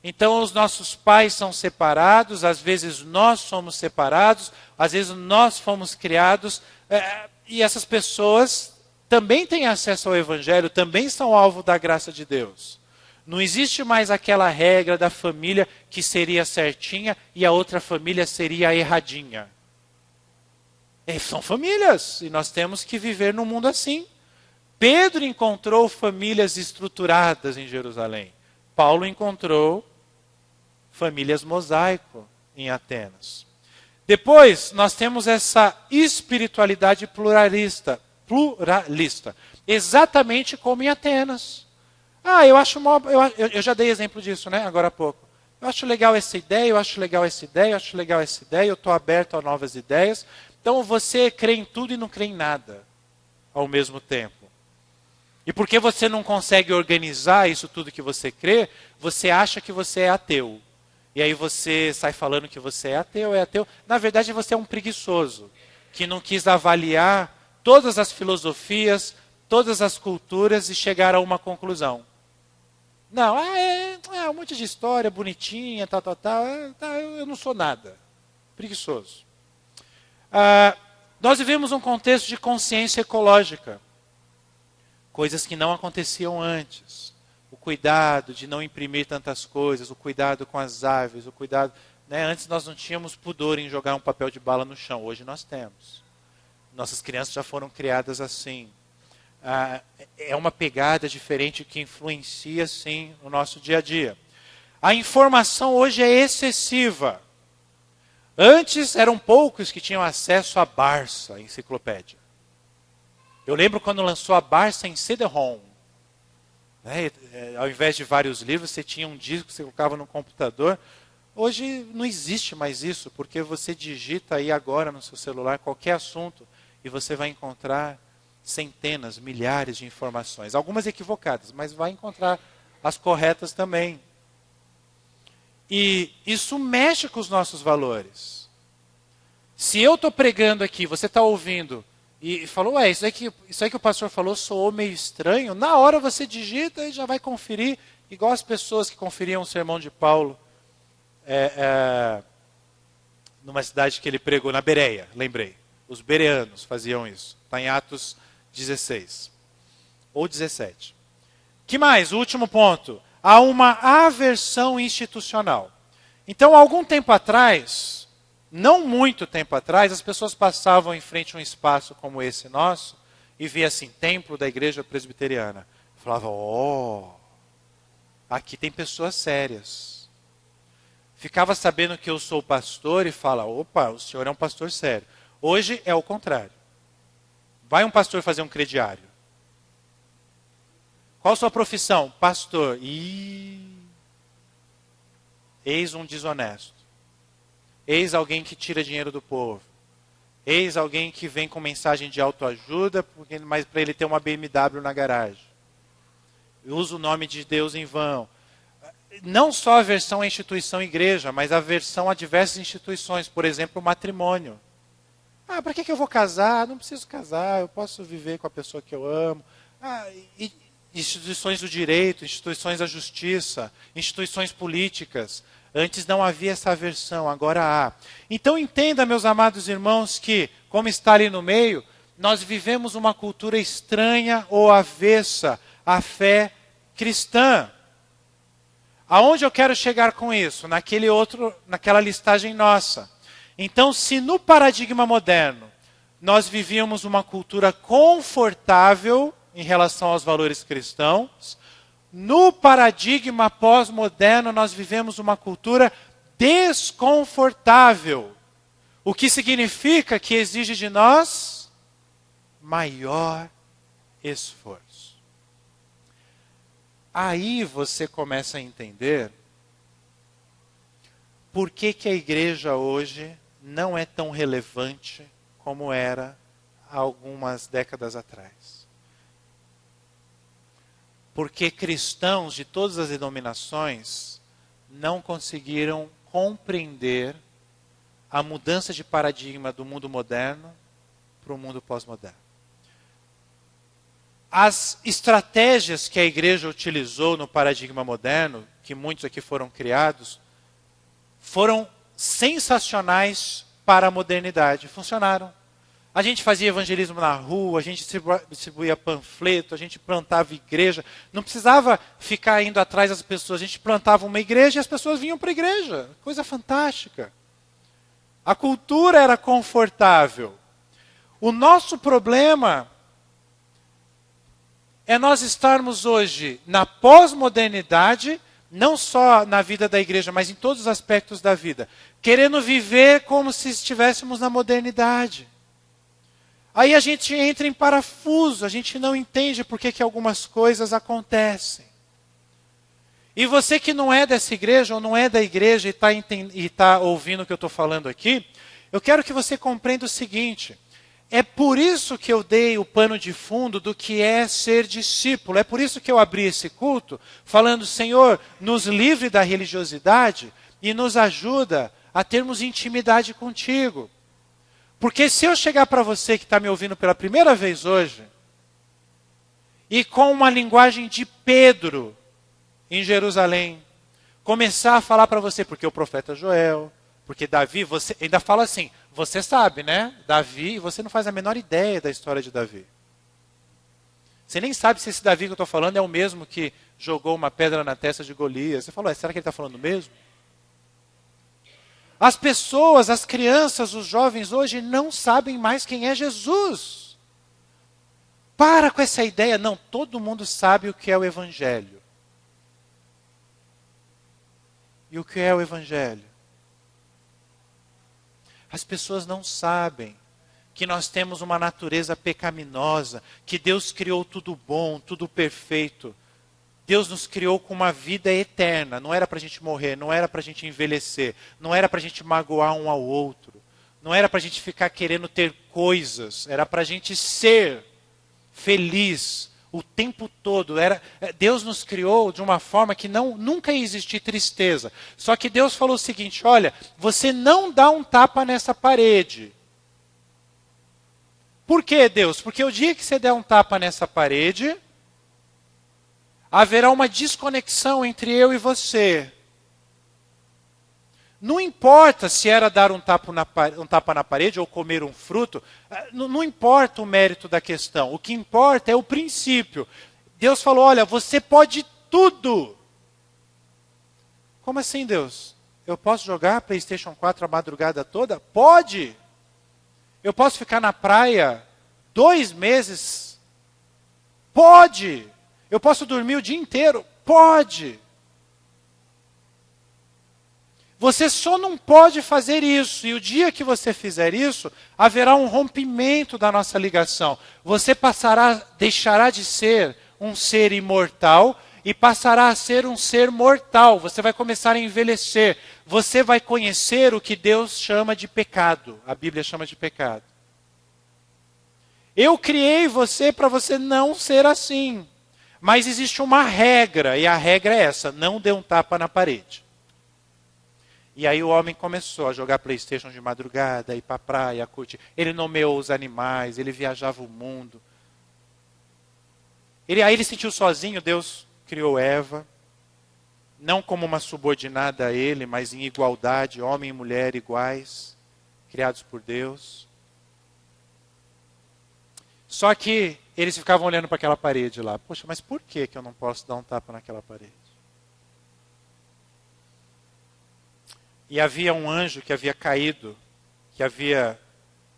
Então os nossos pais são separados, às vezes nós somos separados, às vezes nós fomos criados, e essas pessoas também têm acesso ao Evangelho, também são alvo da graça de Deus. Não existe mais aquela regra da família que seria certinha e a outra família seria erradinha. São famílias, e nós temos que viver num mundo assim. Pedro encontrou famílias estruturadas em Jerusalém. Paulo encontrou famílias mosaico em Atenas. Depois, nós temos essa espiritualidade pluralista, exatamente como em Atenas. Eu já dei exemplo disso, né, agora há pouco. Eu acho legal essa ideia, eu acho legal essa ideia, eu acho legal essa ideia, eu estou aberto a novas ideias. Então você crê em tudo e não crê em nada ao mesmo tempo. E porque você não consegue organizar isso tudo que você crê, você acha que você é ateu. E aí você sai falando que você é ateu, é ateu. Na verdade, você é um preguiçoso, que não quis avaliar todas as filosofias, todas as culturas e chegar a uma conclusão. Não, um monte de história bonitinha, tal. Eu não sou nada. Preguiçoso. Nós vivemos um contexto de consciência ecológica. Coisas que não aconteciam antes. O cuidado de não imprimir tantas coisas, o cuidado com as aves, o cuidado... Né? Antes nós não tínhamos pudor em jogar um papel de bala no chão, hoje nós temos. Nossas crianças já foram criadas assim. É uma pegada diferente que influencia, sim, no nosso dia a dia. A informação hoje é excessiva. Antes eram poucos que tinham acesso à Barça, a enciclopédia. Eu lembro quando lançou a Barça em CD-ROM. Né? Ao invés de vários livros, você tinha um disco que você colocava no computador. Hoje não existe mais isso, porque você digita aí agora no seu celular qualquer assunto e você vai encontrar centenas, milhares de informações. Algumas equivocadas, mas vai encontrar as corretas também. E isso mexe com os nossos valores. Se eu estou pregando aqui, você está ouvindo, e falou, isso aí que o pastor falou soou meio estranho, na hora você digita e já vai conferir, igual as pessoas que conferiam o sermão de Paulo, numa cidade que ele pregou, na Bereia, lembrei. Os bereanos faziam isso. Está em Atos 16. Ou 17. Que mais? O último ponto. Há uma aversão institucional. Então, algum tempo atrás, não muito tempo atrás, as pessoas passavam em frente a um espaço como esse nosso e via assim, templo da igreja presbiteriana. Falavam, aqui tem pessoas sérias. Ficava sabendo que eu sou pastor e fala, opa, o senhor é um pastor sério. Hoje é o contrário. Vai um pastor fazer um crediário. Qual a sua profissão? Pastor. Eis um desonesto. Eis alguém que tira dinheiro do povo. Eis alguém que vem com mensagem de autoajuda, mas para ele ter uma BMW na garagem. Usa o nome de Deus em vão. Não só a aversão à instituição igreja, mas a aversão a diversas instituições. Por exemplo, o matrimônio. Para que eu vou casar? Não preciso casar, eu posso viver com a pessoa que eu amo. Instituições do direito, instituições da justiça, instituições políticas. Antes não havia essa aversão, agora há. Então entenda, meus amados irmãos, que, como está ali no meio, nós vivemos uma cultura estranha ou avessa à fé cristã. Aonde eu quero chegar com isso? Naquela listagem nossa. Então, se no paradigma moderno nós vivíamos uma cultura confortável em relação aos valores cristãos, no paradigma pós-moderno nós vivemos uma cultura desconfortável. O que significa que exige de nós maior esforço. Aí você começa a entender por que a igreja hoje não é tão relevante como era há algumas décadas atrás. Porque cristãos de todas as denominações não conseguiram compreender a mudança de paradigma do mundo moderno para o mundo pós-moderno. As estratégias que a igreja utilizou no paradigma moderno, que muitos aqui foram criados, foram sensacionais para a modernidade. Funcionaram. A gente fazia evangelismo na rua, a gente distribuía panfleto, a gente plantava igreja. Não precisava ficar indo atrás das pessoas. A gente plantava uma igreja e as pessoas vinham para a igreja. Coisa fantástica. A cultura era confortável. O nosso problema é nós estarmos hoje na pós-modernidade, não só na vida da igreja, mas em todos os aspectos da vida, querendo viver como se estivéssemos na modernidade. Aí a gente entra em parafuso, a gente não entende por que algumas coisas acontecem. E você que não é dessa igreja, ou não é da igreja e está ouvindo o que eu estou falando aqui, eu quero que você compreenda o seguinte: é por isso que eu dei o pano de fundo do que é ser discípulo. É por isso que eu abri esse culto, falando, Senhor, nos livre da religiosidade e nos ajuda a termos intimidade contigo. Porque se eu chegar para você que está me ouvindo pela primeira vez hoje, e com uma linguagem de Pedro, em Jerusalém, começar a falar para você, porque o profeta Joel, porque Davi, você ainda fala assim, você sabe, né? Davi, você não faz a menor ideia da história de Davi. Você nem sabe se esse Davi que eu estou falando é o mesmo que jogou uma pedra na testa de Golias. Você falou, será que ele está falando mesmo? As pessoas, as crianças, os jovens hoje não sabem mais quem é Jesus. Para com essa ideia, não, todo mundo sabe o que é o Evangelho. E o que é o Evangelho? As pessoas não sabem que nós temos uma natureza pecaminosa, que Deus criou tudo bom, tudo perfeito. Deus nos criou com uma vida eterna. Não era para a gente morrer, não era para a gente envelhecer, não era para a gente magoar um ao outro, não era para a gente ficar querendo ter coisas, era para a gente ser feliz o tempo todo. Deus nos criou de uma forma que nunca ia existir tristeza. Só que Deus falou o seguinte, olha, você não dá um tapa nessa parede. Por quê, Deus? Porque o dia que você der um tapa nessa parede, haverá uma desconexão entre eu e você. Não importa se era dar um tapa na parede ou comer um fruto, não importa o mérito da questão. O que importa é o princípio. Deus falou, olha, você pode tudo. Como assim, Deus? Eu posso jogar PlayStation 4 a madrugada toda? Pode! Eu posso ficar na praia 2 meses? Pode! Eu posso dormir o dia inteiro? Pode! Você só não pode fazer isso. E o dia que você fizer isso, haverá um rompimento da nossa ligação. Você deixará de ser um ser imortal e passará a ser um ser mortal. Você vai começar a envelhecer. Você vai conhecer o que Deus chama de pecado. A Bíblia chama de pecado. Eu criei você para você não ser assim. Mas existe uma regra, e a regra é essa: não dê um tapa na parede. E aí o homem começou a jogar PlayStation de madrugada, ir para a praia, curtir. Ele nomeou os animais, ele viajava o mundo. Aí ele se sentiu sozinho, Deus criou Eva, não como uma subordinada a ele, mas em igualdade, homem e mulher iguais, criados por Deus. Só que eles ficavam olhando para aquela parede lá. Poxa, mas por que eu não posso dar um tapa naquela parede? E havia um anjo que havia caído, que havia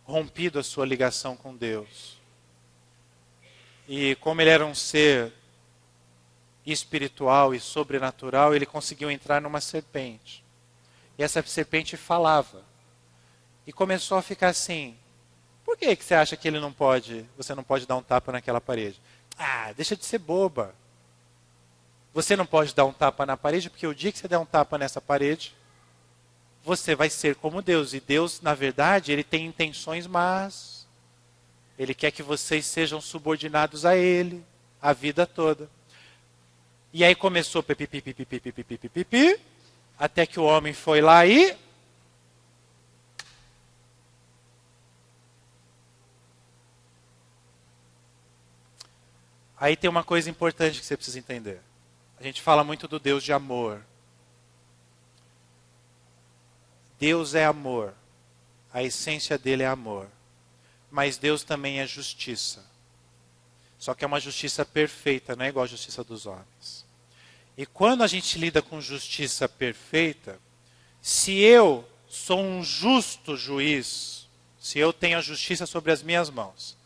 rompido a sua ligação com Deus. E como ele era um ser espiritual e sobrenatural, ele conseguiu entrar numa serpente. E essa serpente falava. E começou a ficar assim: por que você acha que você não pode dar um tapa naquela parede? Ah, deixa de ser boba. Você não pode dar um tapa na parede, porque o dia que você der um tapa nessa parede, você vai ser como Deus. E Deus, na verdade, ele tem intenções más. Ele quer que vocês sejam subordinados a ele a vida toda. E aí começou pipi, até que o homem foi lá e... Aí tem uma coisa importante que você precisa entender. A gente fala muito do Deus de amor. Deus é amor. A essência dele é amor. Mas Deus também é justiça. Só que é uma justiça perfeita, não é igual a justiça dos homens. E quando a gente lida com justiça perfeita, se eu sou um justo juiz, se eu tenho a justiça sobre as minhas mãos,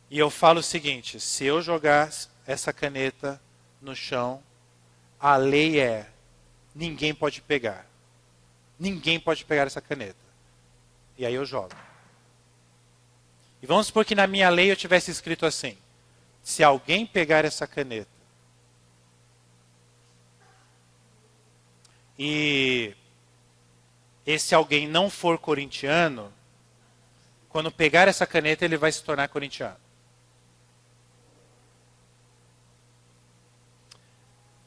e eu falo o seguinte, se eu jogar essa caneta no chão, a lei é, ninguém pode pegar. Ninguém pode pegar essa caneta. E aí eu jogo. E vamos supor que na minha lei eu tivesse escrito assim, se alguém pegar essa caneta, e esse alguém não for corintiano, quando pegar essa caneta ele vai se tornar corintiano.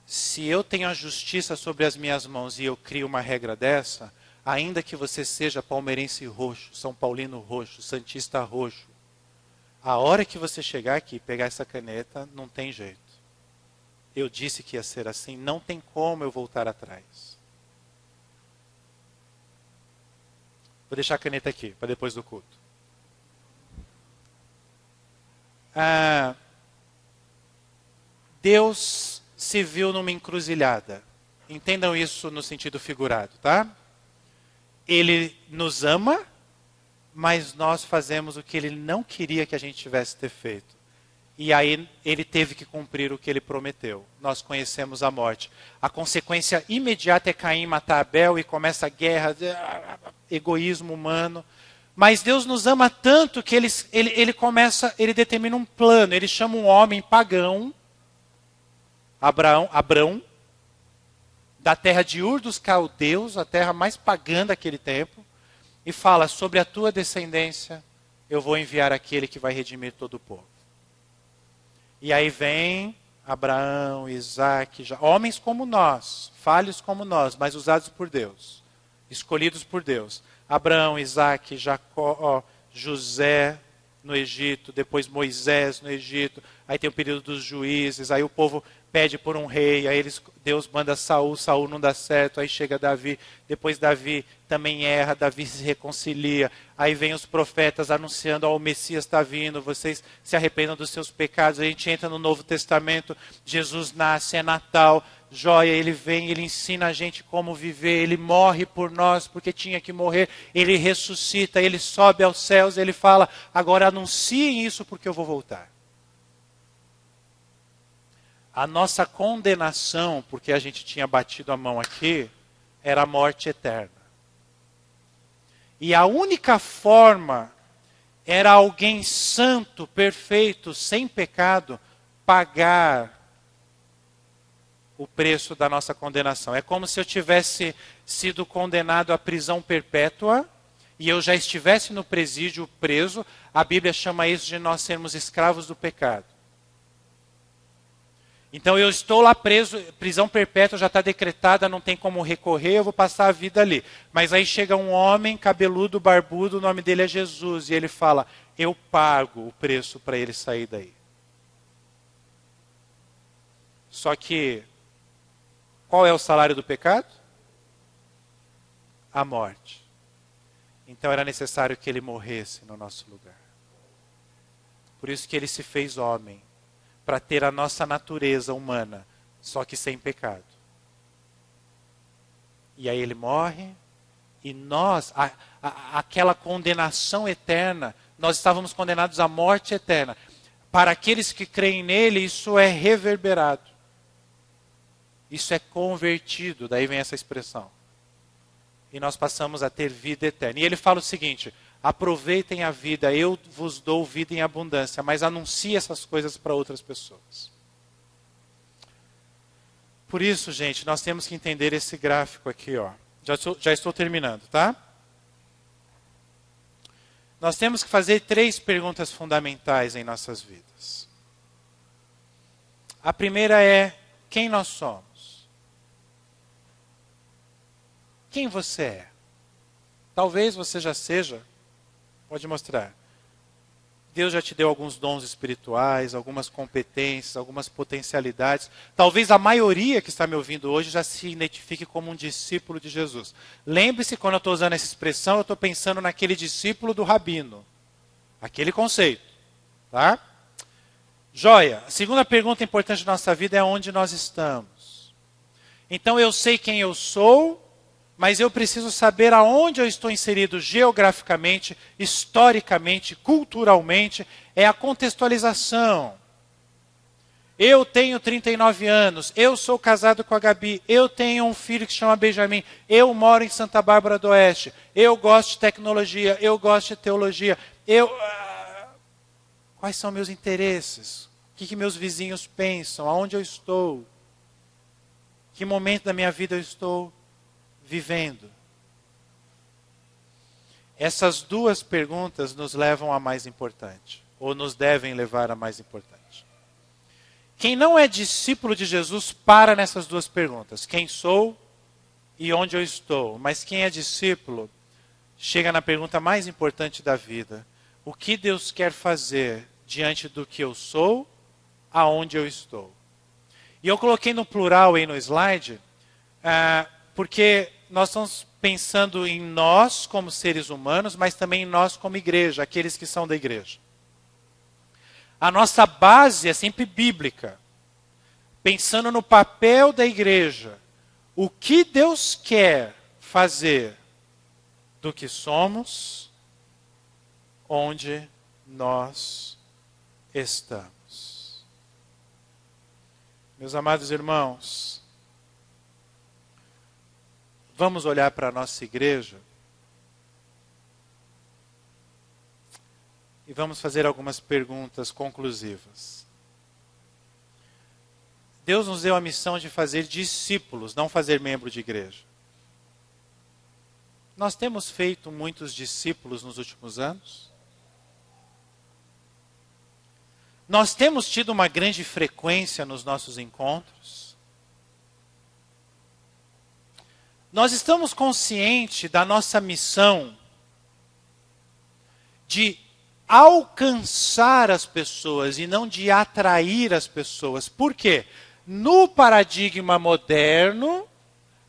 Se eu tenho a justiça sobre as minhas mãos e eu crio uma regra dessa, ainda que você seja palmeirense roxo, São Paulino roxo, santista roxo, a hora que você chegar aqui e pegar essa caneta, não tem jeito. Eu disse que ia ser assim, não tem como eu voltar atrás. Vou deixar a caneta aqui, para depois do culto. Deus se viu numa encruzilhada. Entendam isso no sentido figurado, tá? Ele nos ama, mas nós fazemos o que ele não queria que a gente tivesse ter feito. E aí ele teve que cumprir o que ele prometeu. Nós conhecemos a morte. A consequência imediata é Caim matar Abel e começa a guerra, egoísmo humano. Mas Deus nos ama tanto que ele determina um plano. Ele chama um homem pagão, Abrão, da terra de Ur dos Caldeus, a terra mais pagã daquele tempo, e fala, sobre a tua descendência eu vou enviar aquele que vai redimir todo o povo. E aí vem Abraão, Isaac, homens como nós, falhos como nós, mas usados por Deus, escolhidos por Deus. Abraão, Isaac, Jacó, José no Egito, depois Moisés no Egito, aí tem o período dos juízes, aí o povo pede por um rei, aí Deus manda Saul não dá certo, aí chega Davi, depois Davi também erra, Davi se reconcilia, aí vem os profetas anunciando, o Messias está vindo, vocês se arrependam dos seus pecados, a gente entra no Novo Testamento, Jesus nasce, é Natal, joia, ele vem, ele ensina a gente como viver, ele morre por nós porque tinha que morrer, ele ressuscita, ele sobe aos céus, ele fala, agora anunciem isso porque eu vou voltar. A nossa condenação, porque a gente tinha batido a mão aqui, era a morte eterna. E a única forma era alguém santo, perfeito, sem pecado, pagar o preço da nossa condenação. É como se eu tivesse sido condenado à prisão perpétua e eu já estivesse no presídio preso. A Bíblia chama isso de nós sermos escravos do pecado. Então eu estou lá preso, prisão perpétua já está decretada, não tem como recorrer, eu vou passar a vida ali. Mas aí chega um homem cabeludo, barbudo, o nome dele é Jesus, e ele fala, eu pago o preço para ele sair daí. Só que, qual é o salário do pecado? A morte. Então era necessário que ele morresse no nosso lugar. Por isso que ele se fez homem, para ter a nossa natureza humana, só que sem pecado. E aí ele morre, e nós, aquela condenação eterna, nós estávamos condenados à morte eterna. Para aqueles que creem nele, isso é reverberado. Isso é convertido, daí vem essa expressão. E nós passamos a ter vida eterna. E ele fala o seguinte, aproveitem a vida, eu vos dou vida em abundância, mas anuncie essas coisas para outras pessoas. Por isso, gente, nós temos que entender esse gráfico aqui, ó. Já estou terminando, tá? Nós temos que fazer 3 perguntas fundamentais em nossas vidas. A primeira é, quem nós somos? Quem você é? Talvez você já seja, pode mostrar. Deus já te deu alguns dons espirituais, algumas competências, algumas potencialidades. Talvez a maioria que está me ouvindo hoje já se identifique como um discípulo de Jesus. Lembre-se, quando eu estou usando essa expressão, eu estou pensando naquele discípulo do rabino. Aquele conceito. Tá? Joia. A segunda pergunta importante da nossa vida é onde nós estamos. Então eu sei quem eu sou, mas eu preciso saber aonde eu estou inserido geograficamente, historicamente, culturalmente. É a contextualização. Eu tenho 39 anos, eu sou casado com a Gabi, eu tenho um filho que se chama Benjamin, eu moro em Santa Bárbara do Oeste, eu gosto de tecnologia, eu gosto de teologia, quais são meus interesses? O que meus vizinhos pensam? Aonde eu estou? Que momento da minha vida eu estou vivendo? Essas duas perguntas nos levam à mais importante, ou nos devem levar à mais importante. Quem não é discípulo de Jesus para nessas duas perguntas. Quem sou e onde eu estou? Mas quem é discípulo chega na pergunta mais importante da vida. O que Deus quer fazer diante do que eu sou, aonde eu estou? E eu coloquei no plural aí no slide, porque nós estamos pensando em nós como seres humanos, mas também em nós como igreja, aqueles que são da igreja. A nossa base é sempre bíblica. Pensando no papel da igreja. O que Deus quer fazer do que somos, onde nós estamos. Meus amados irmãos, vamos olhar para a nossa igreja e vamos fazer algumas perguntas conclusivas. Deus nos deu a missão de fazer discípulos, não fazer membro de igreja. Nós temos feito muitos discípulos nos últimos anos. Nós temos tido uma grande frequência nos nossos encontros. Nós estamos conscientes da nossa missão de alcançar as pessoas e não de atrair as pessoas. Por quê? No paradigma moderno,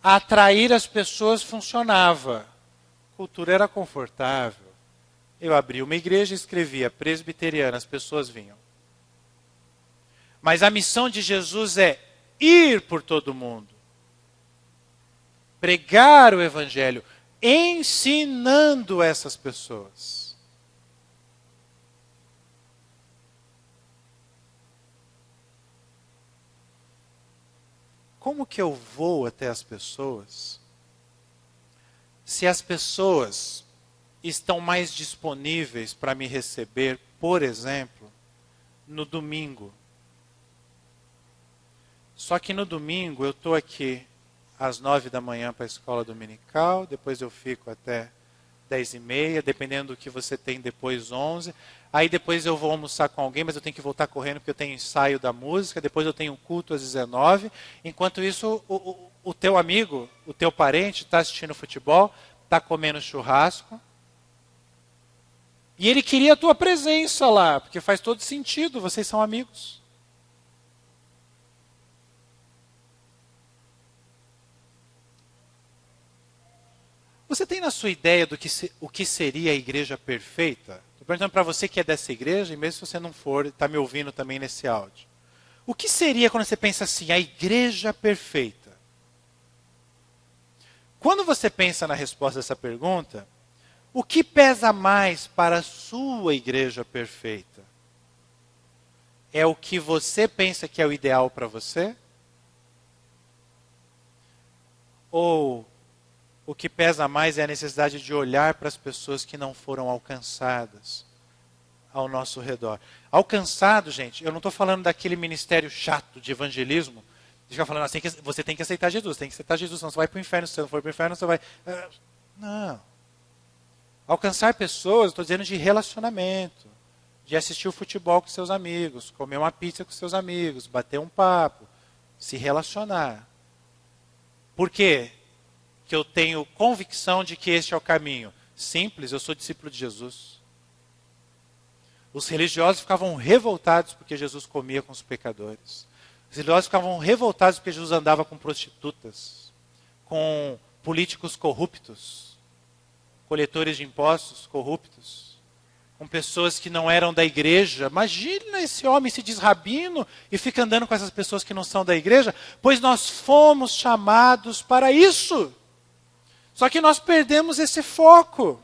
atrair as pessoas funcionava. A cultura era confortável. Eu abria uma igreja e escrevia presbiteriana, as pessoas vinham. Mas a missão de Jesus é ir por todo mundo. Pregar o evangelho, ensinando essas pessoas. Como que eu vou até as pessoas se as pessoas estão mais disponíveis para me receber, por exemplo, no domingo? Só que no domingo eu estou aqui às 9 da manhã para a escola dominical, depois eu fico até 10h30, dependendo do que você tem, depois 11. Aí depois eu vou almoçar com alguém, mas eu tenho que voltar correndo porque eu tenho ensaio da música, depois eu tenho um culto às 19. Enquanto isso, o teu amigo, o teu parente está assistindo futebol, está comendo churrasco. E ele queria a tua presença lá, porque faz todo sentido, vocês são amigos. Você tem na sua ideia do que o que seria a igreja perfeita? Estou perguntando para você que é dessa igreja, e mesmo se você não for, está me ouvindo também nesse áudio. O que seria quando você pensa assim, a igreja perfeita? Quando você pensa na resposta dessa pergunta, o que pesa mais para a sua igreja perfeita? É o que você pensa que é o ideal para você? Ou o que pesa mais é a necessidade de olhar para as pessoas que não foram alcançadas ao nosso redor? Alcançado, gente, eu não estou falando daquele ministério chato de evangelismo, de ficar falando assim, que você tem que aceitar Jesus, senão você vai para o inferno, se você não for para o inferno, você vai... Não. Alcançar pessoas, estou dizendo de relacionamento, de assistir o futebol com seus amigos, comer uma pizza com seus amigos, bater um papo, se relacionar. Por quê? Que eu tenho convicção de que este é o caminho. Simples, eu sou discípulo de Jesus. Os religiosos ficavam revoltados porque Jesus comia com os pecadores. Os religiosos ficavam revoltados porque Jesus andava com prostitutas, com políticos corruptos, coletores de impostos corruptos, com pessoas que não eram da igreja. Imagina esse homem se diz rabino e fica andando com essas pessoas que não são da igreja, pois nós fomos chamados para isso. Só que nós perdemos esse foco.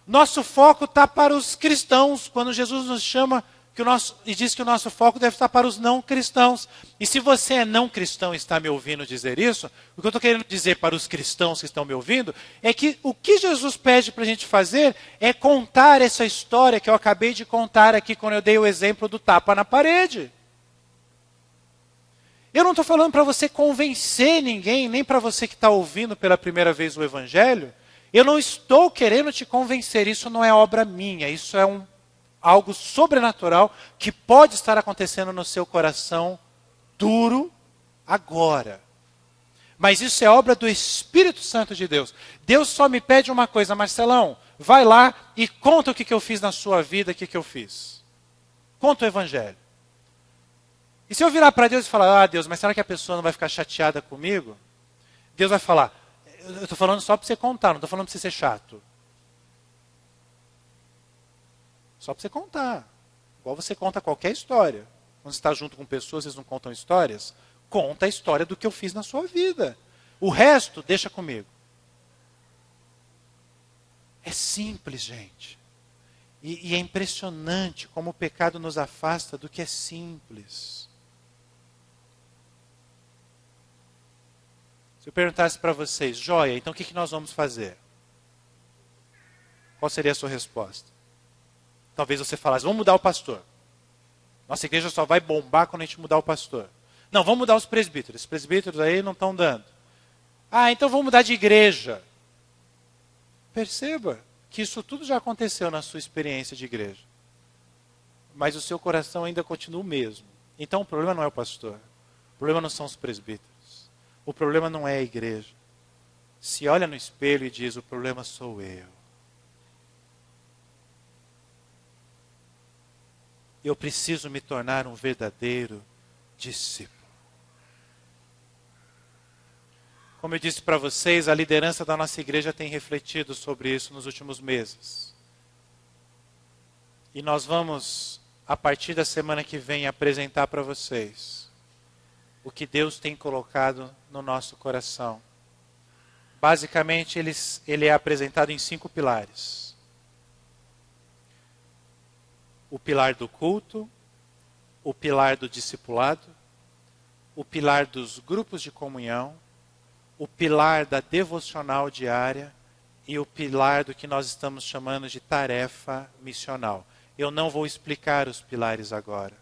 Nosso foco está para os cristãos, quando Jesus nos chama e diz que o nosso foco deve estar para os não cristãos. E se você é não cristão e está me ouvindo dizer isso, o que eu estou querendo dizer para os cristãos que estão me ouvindo é que o que Jesus pede para a gente fazer é contar essa história que eu acabei de contar aqui quando eu dei o exemplo do tapa na parede. Eu não estou falando para você convencer ninguém, nem para você que está ouvindo pela primeira vez o Evangelho. Eu não estou querendo te convencer, isso não é obra minha, isso é algo sobrenatural que pode estar acontecendo no seu coração duro agora. Mas isso é obra do Espírito Santo de Deus. Deus só me pede uma coisa: Marcelão, vai lá e conta o que eu fiz na sua vida, o que eu fiz. Conta o Evangelho. E se eu virar para Deus e falar: Deus, mas será que a pessoa não vai ficar chateada comigo? Deus vai falar: eu estou falando só para você contar, não estou falando para você ser chato. Só para você contar. Igual você conta qualquer história. Quando você está junto com pessoas, vocês não contam histórias? Conta a história do que eu fiz na sua vida. O resto, deixa comigo. É simples, gente. E é impressionante como o pecado nos afasta do que é simples. Se eu perguntasse para vocês: joia, então o que nós vamos fazer? Qual seria a sua resposta? Talvez você falasse: vamos mudar o pastor. Nossa igreja só vai bombar quando a gente mudar o pastor. Não, vamos mudar os presbíteros. Os presbíteros aí não estão dando. Então vamos mudar de igreja. Perceba que isso tudo já aconteceu na sua experiência de igreja. Mas o seu coração ainda continua o mesmo. Então o problema não é o pastor. O problema não são os presbíteros. O problema não é a igreja. Se olha no espelho e diz: o problema sou eu. Eu preciso me tornar um verdadeiro discípulo. Como eu disse para vocês, a liderança da nossa igreja tem refletido sobre isso nos últimos meses. E nós vamos, a partir da semana que vem, apresentar para vocês o que Deus tem colocado no nosso coração. Basicamente, ele é apresentado em 5 pilares. O pilar do culto, o pilar do discipulado, o pilar dos grupos de comunhão, o pilar da devocional diária e o pilar do que nós estamos chamando de tarefa missional. Eu não vou explicar os pilares agora.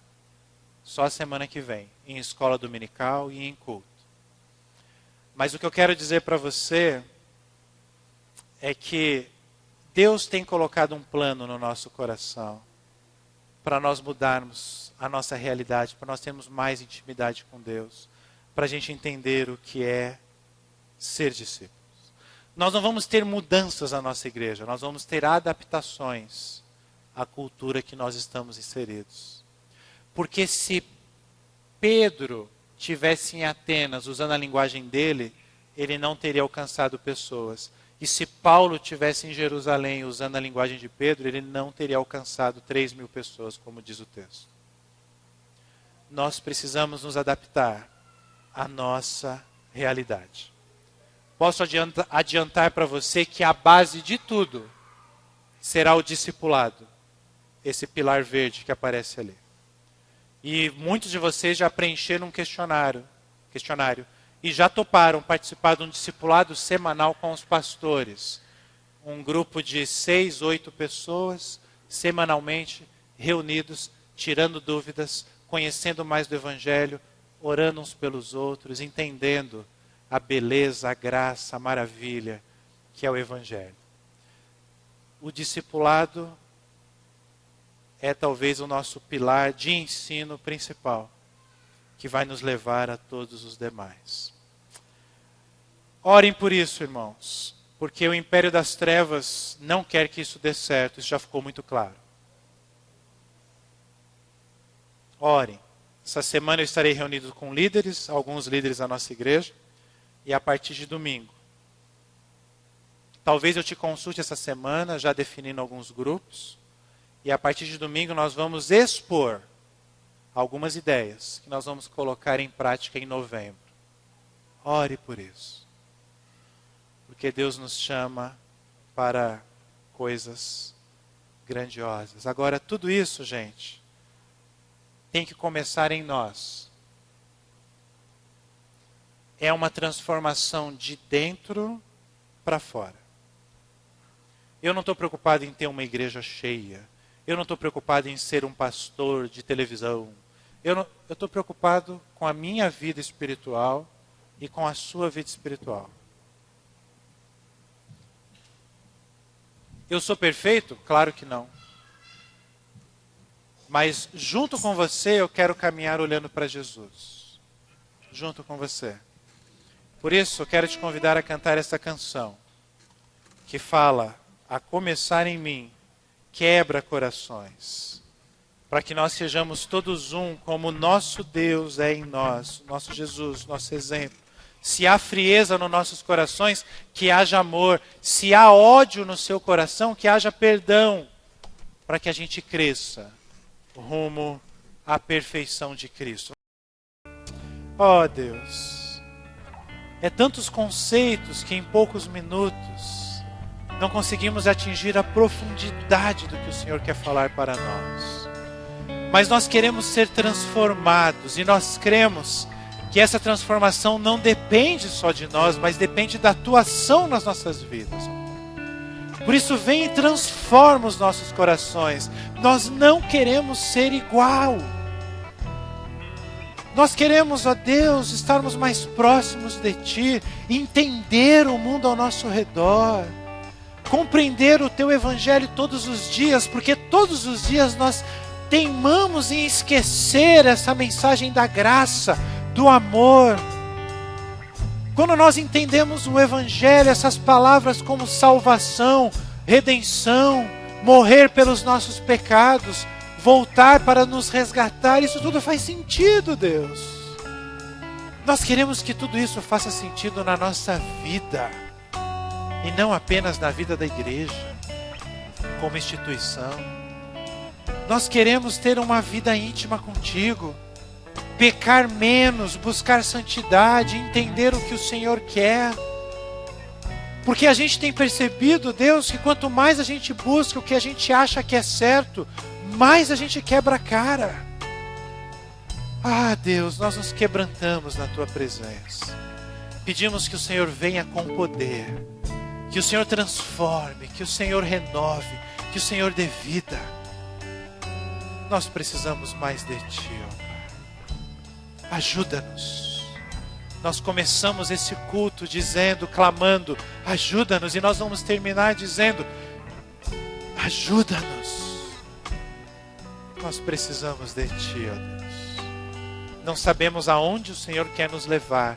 Só a semana que vem, em escola dominical e em culto. Mas o que eu quero dizer para você é que Deus tem colocado um plano no nosso coração para nós mudarmos a nossa realidade, para nós termos mais intimidade com Deus, para a gente entender o que é ser discípulos. Nós não vamos ter mudanças na nossa igreja, nós vamos ter adaptações à cultura que nós estamos inseridos. Porque se Pedro tivesse em Atenas, usando a linguagem dele, ele não teria alcançado pessoas. E se Paulo tivesse em Jerusalém, usando a linguagem de Pedro, ele não teria alcançado 3.000 pessoas, como diz o texto. Nós precisamos nos adaptar à nossa realidade. Posso adiantar para você que a base de tudo será o discipulado, esse pilar verde que aparece ali. E muitos de vocês já preencheram um questionário e já toparam participar de um discipulado semanal com os pastores. Um grupo de 6, 8 pessoas, semanalmente reunidos, tirando dúvidas, conhecendo mais do Evangelho, orando uns pelos outros, entendendo a beleza, a graça, a maravilha que é o Evangelho. O discipulado é talvez o nosso pilar de ensino principal, que vai nos levar a todos os demais. Orem por isso, irmãos, porque o império das trevas não quer que isso dê certo, isso já ficou muito claro. Orem. Essa semana eu estarei reunido com líderes, alguns líderes da nossa igreja, e a partir de domingo. Talvez eu te consulte essa semana, já definindo alguns grupos, e a partir de domingo nós vamos expor algumas ideias que nós vamos colocar em prática em novembro. Ore por isso. Porque Deus nos chama para coisas grandiosas. Agora, tudo isso, gente, tem que começar em nós. É uma transformação de dentro para fora. Eu não estou preocupado em ter uma igreja cheia. Eu não estou preocupado em ser um pastor de televisão. Eu estou preocupado com a minha vida espiritual e com a sua vida espiritual. Eu sou perfeito? Claro que não. Mas junto com você eu quero caminhar olhando para Jesus. Junto com você. Por isso eu quero te convidar a cantar essa canção. Que fala, a começar em mim, quebra corações. Para que nós sejamos todos um, como o nosso Deus é em nós. Nosso Jesus, nosso exemplo. Se há frieza nos nossos corações, que haja amor. Se há ódio no seu coração, que haja perdão. Para que a gente cresça rumo à perfeição de Cristo. Oh Deus, é tantos conceitos que em poucos minutos não conseguimos atingir a profundidade do que o Senhor quer falar para nós. Mas nós queremos ser transformados e nós cremos que essa transformação não depende só de nós, mas depende da tua ação nas nossas vidas. Por isso vem e transforma os nossos corações. Nós não queremos ser igual. Nós queremos, ó Deus, estarmos mais próximos de Ti, entender o mundo ao nosso redor, compreender o Teu Evangelho todos os dias, porque todos os dias nós teimamos em esquecer essa mensagem da graça, do amor. Quando nós entendemos o Evangelho, essas palavras como salvação, redenção, morrer pelos nossos pecados, voltar para nos resgatar, isso tudo faz sentido, Deus. Nós queremos que tudo isso faça sentido na nossa vida, e não apenas na vida da igreja, como instituição. Nós queremos ter uma vida íntima contigo, pecar menos, buscar santidade, entender o que o Senhor quer. Porque a gente tem percebido, Deus, que quanto mais a gente busca o que a gente acha que é certo, mais a gente quebra a cara. Ah, Deus, nós nos quebrantamos na Tua presença. Pedimos que o Senhor venha com poder, que o Senhor transforme, que o Senhor renove, que o Senhor dê vida. Nós precisamos mais de Ti, ó Pai. Ajuda-nos. Nós começamos esse culto dizendo, clamando, ajuda-nos, e nós vamos terminar dizendo, ajuda-nos. Nós precisamos de Ti, ó Deus. Não sabemos aonde o Senhor quer nos levar,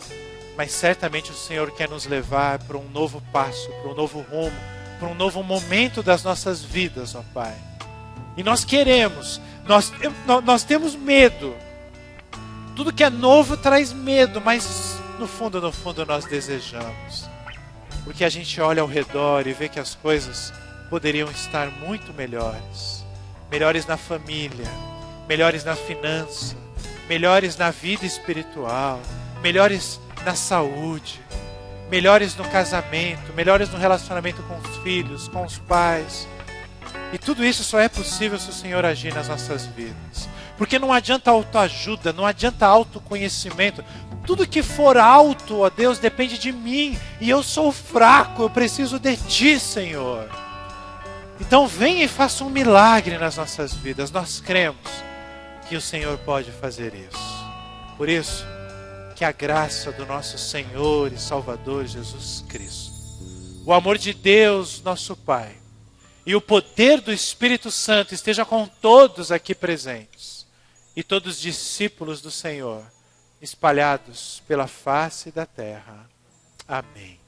mas certamente o Senhor quer nos levar para um novo passo, para um novo rumo, para um novo momento das nossas vidas, ó Pai. E nós queremos, nós temos medo. Tudo que é novo traz medo, mas no fundo nós desejamos. Porque a gente olha ao redor e vê que as coisas poderiam estar muito melhores. Melhores na família, melhores na finança, melhores na vida espiritual, melhores na saúde, melhores no casamento, melhores no relacionamento com os filhos, com os pais. E tudo isso só é possível se o Senhor agir nas nossas vidas. Porque não adianta autoajuda, não adianta autoconhecimento. Tudo que for alto, ó Deus, depende de mim. E eu sou fraco, eu preciso de Ti, Senhor. Então venha e faça um milagre nas nossas vidas. Nós cremos que o Senhor pode fazer isso. Por isso, que a graça do nosso Senhor e Salvador Jesus Cristo, o amor de Deus, nosso Pai, e o poder do Espírito Santo esteja com todos aqui presentes e todos os discípulos do Senhor espalhados pela face da terra. Amém.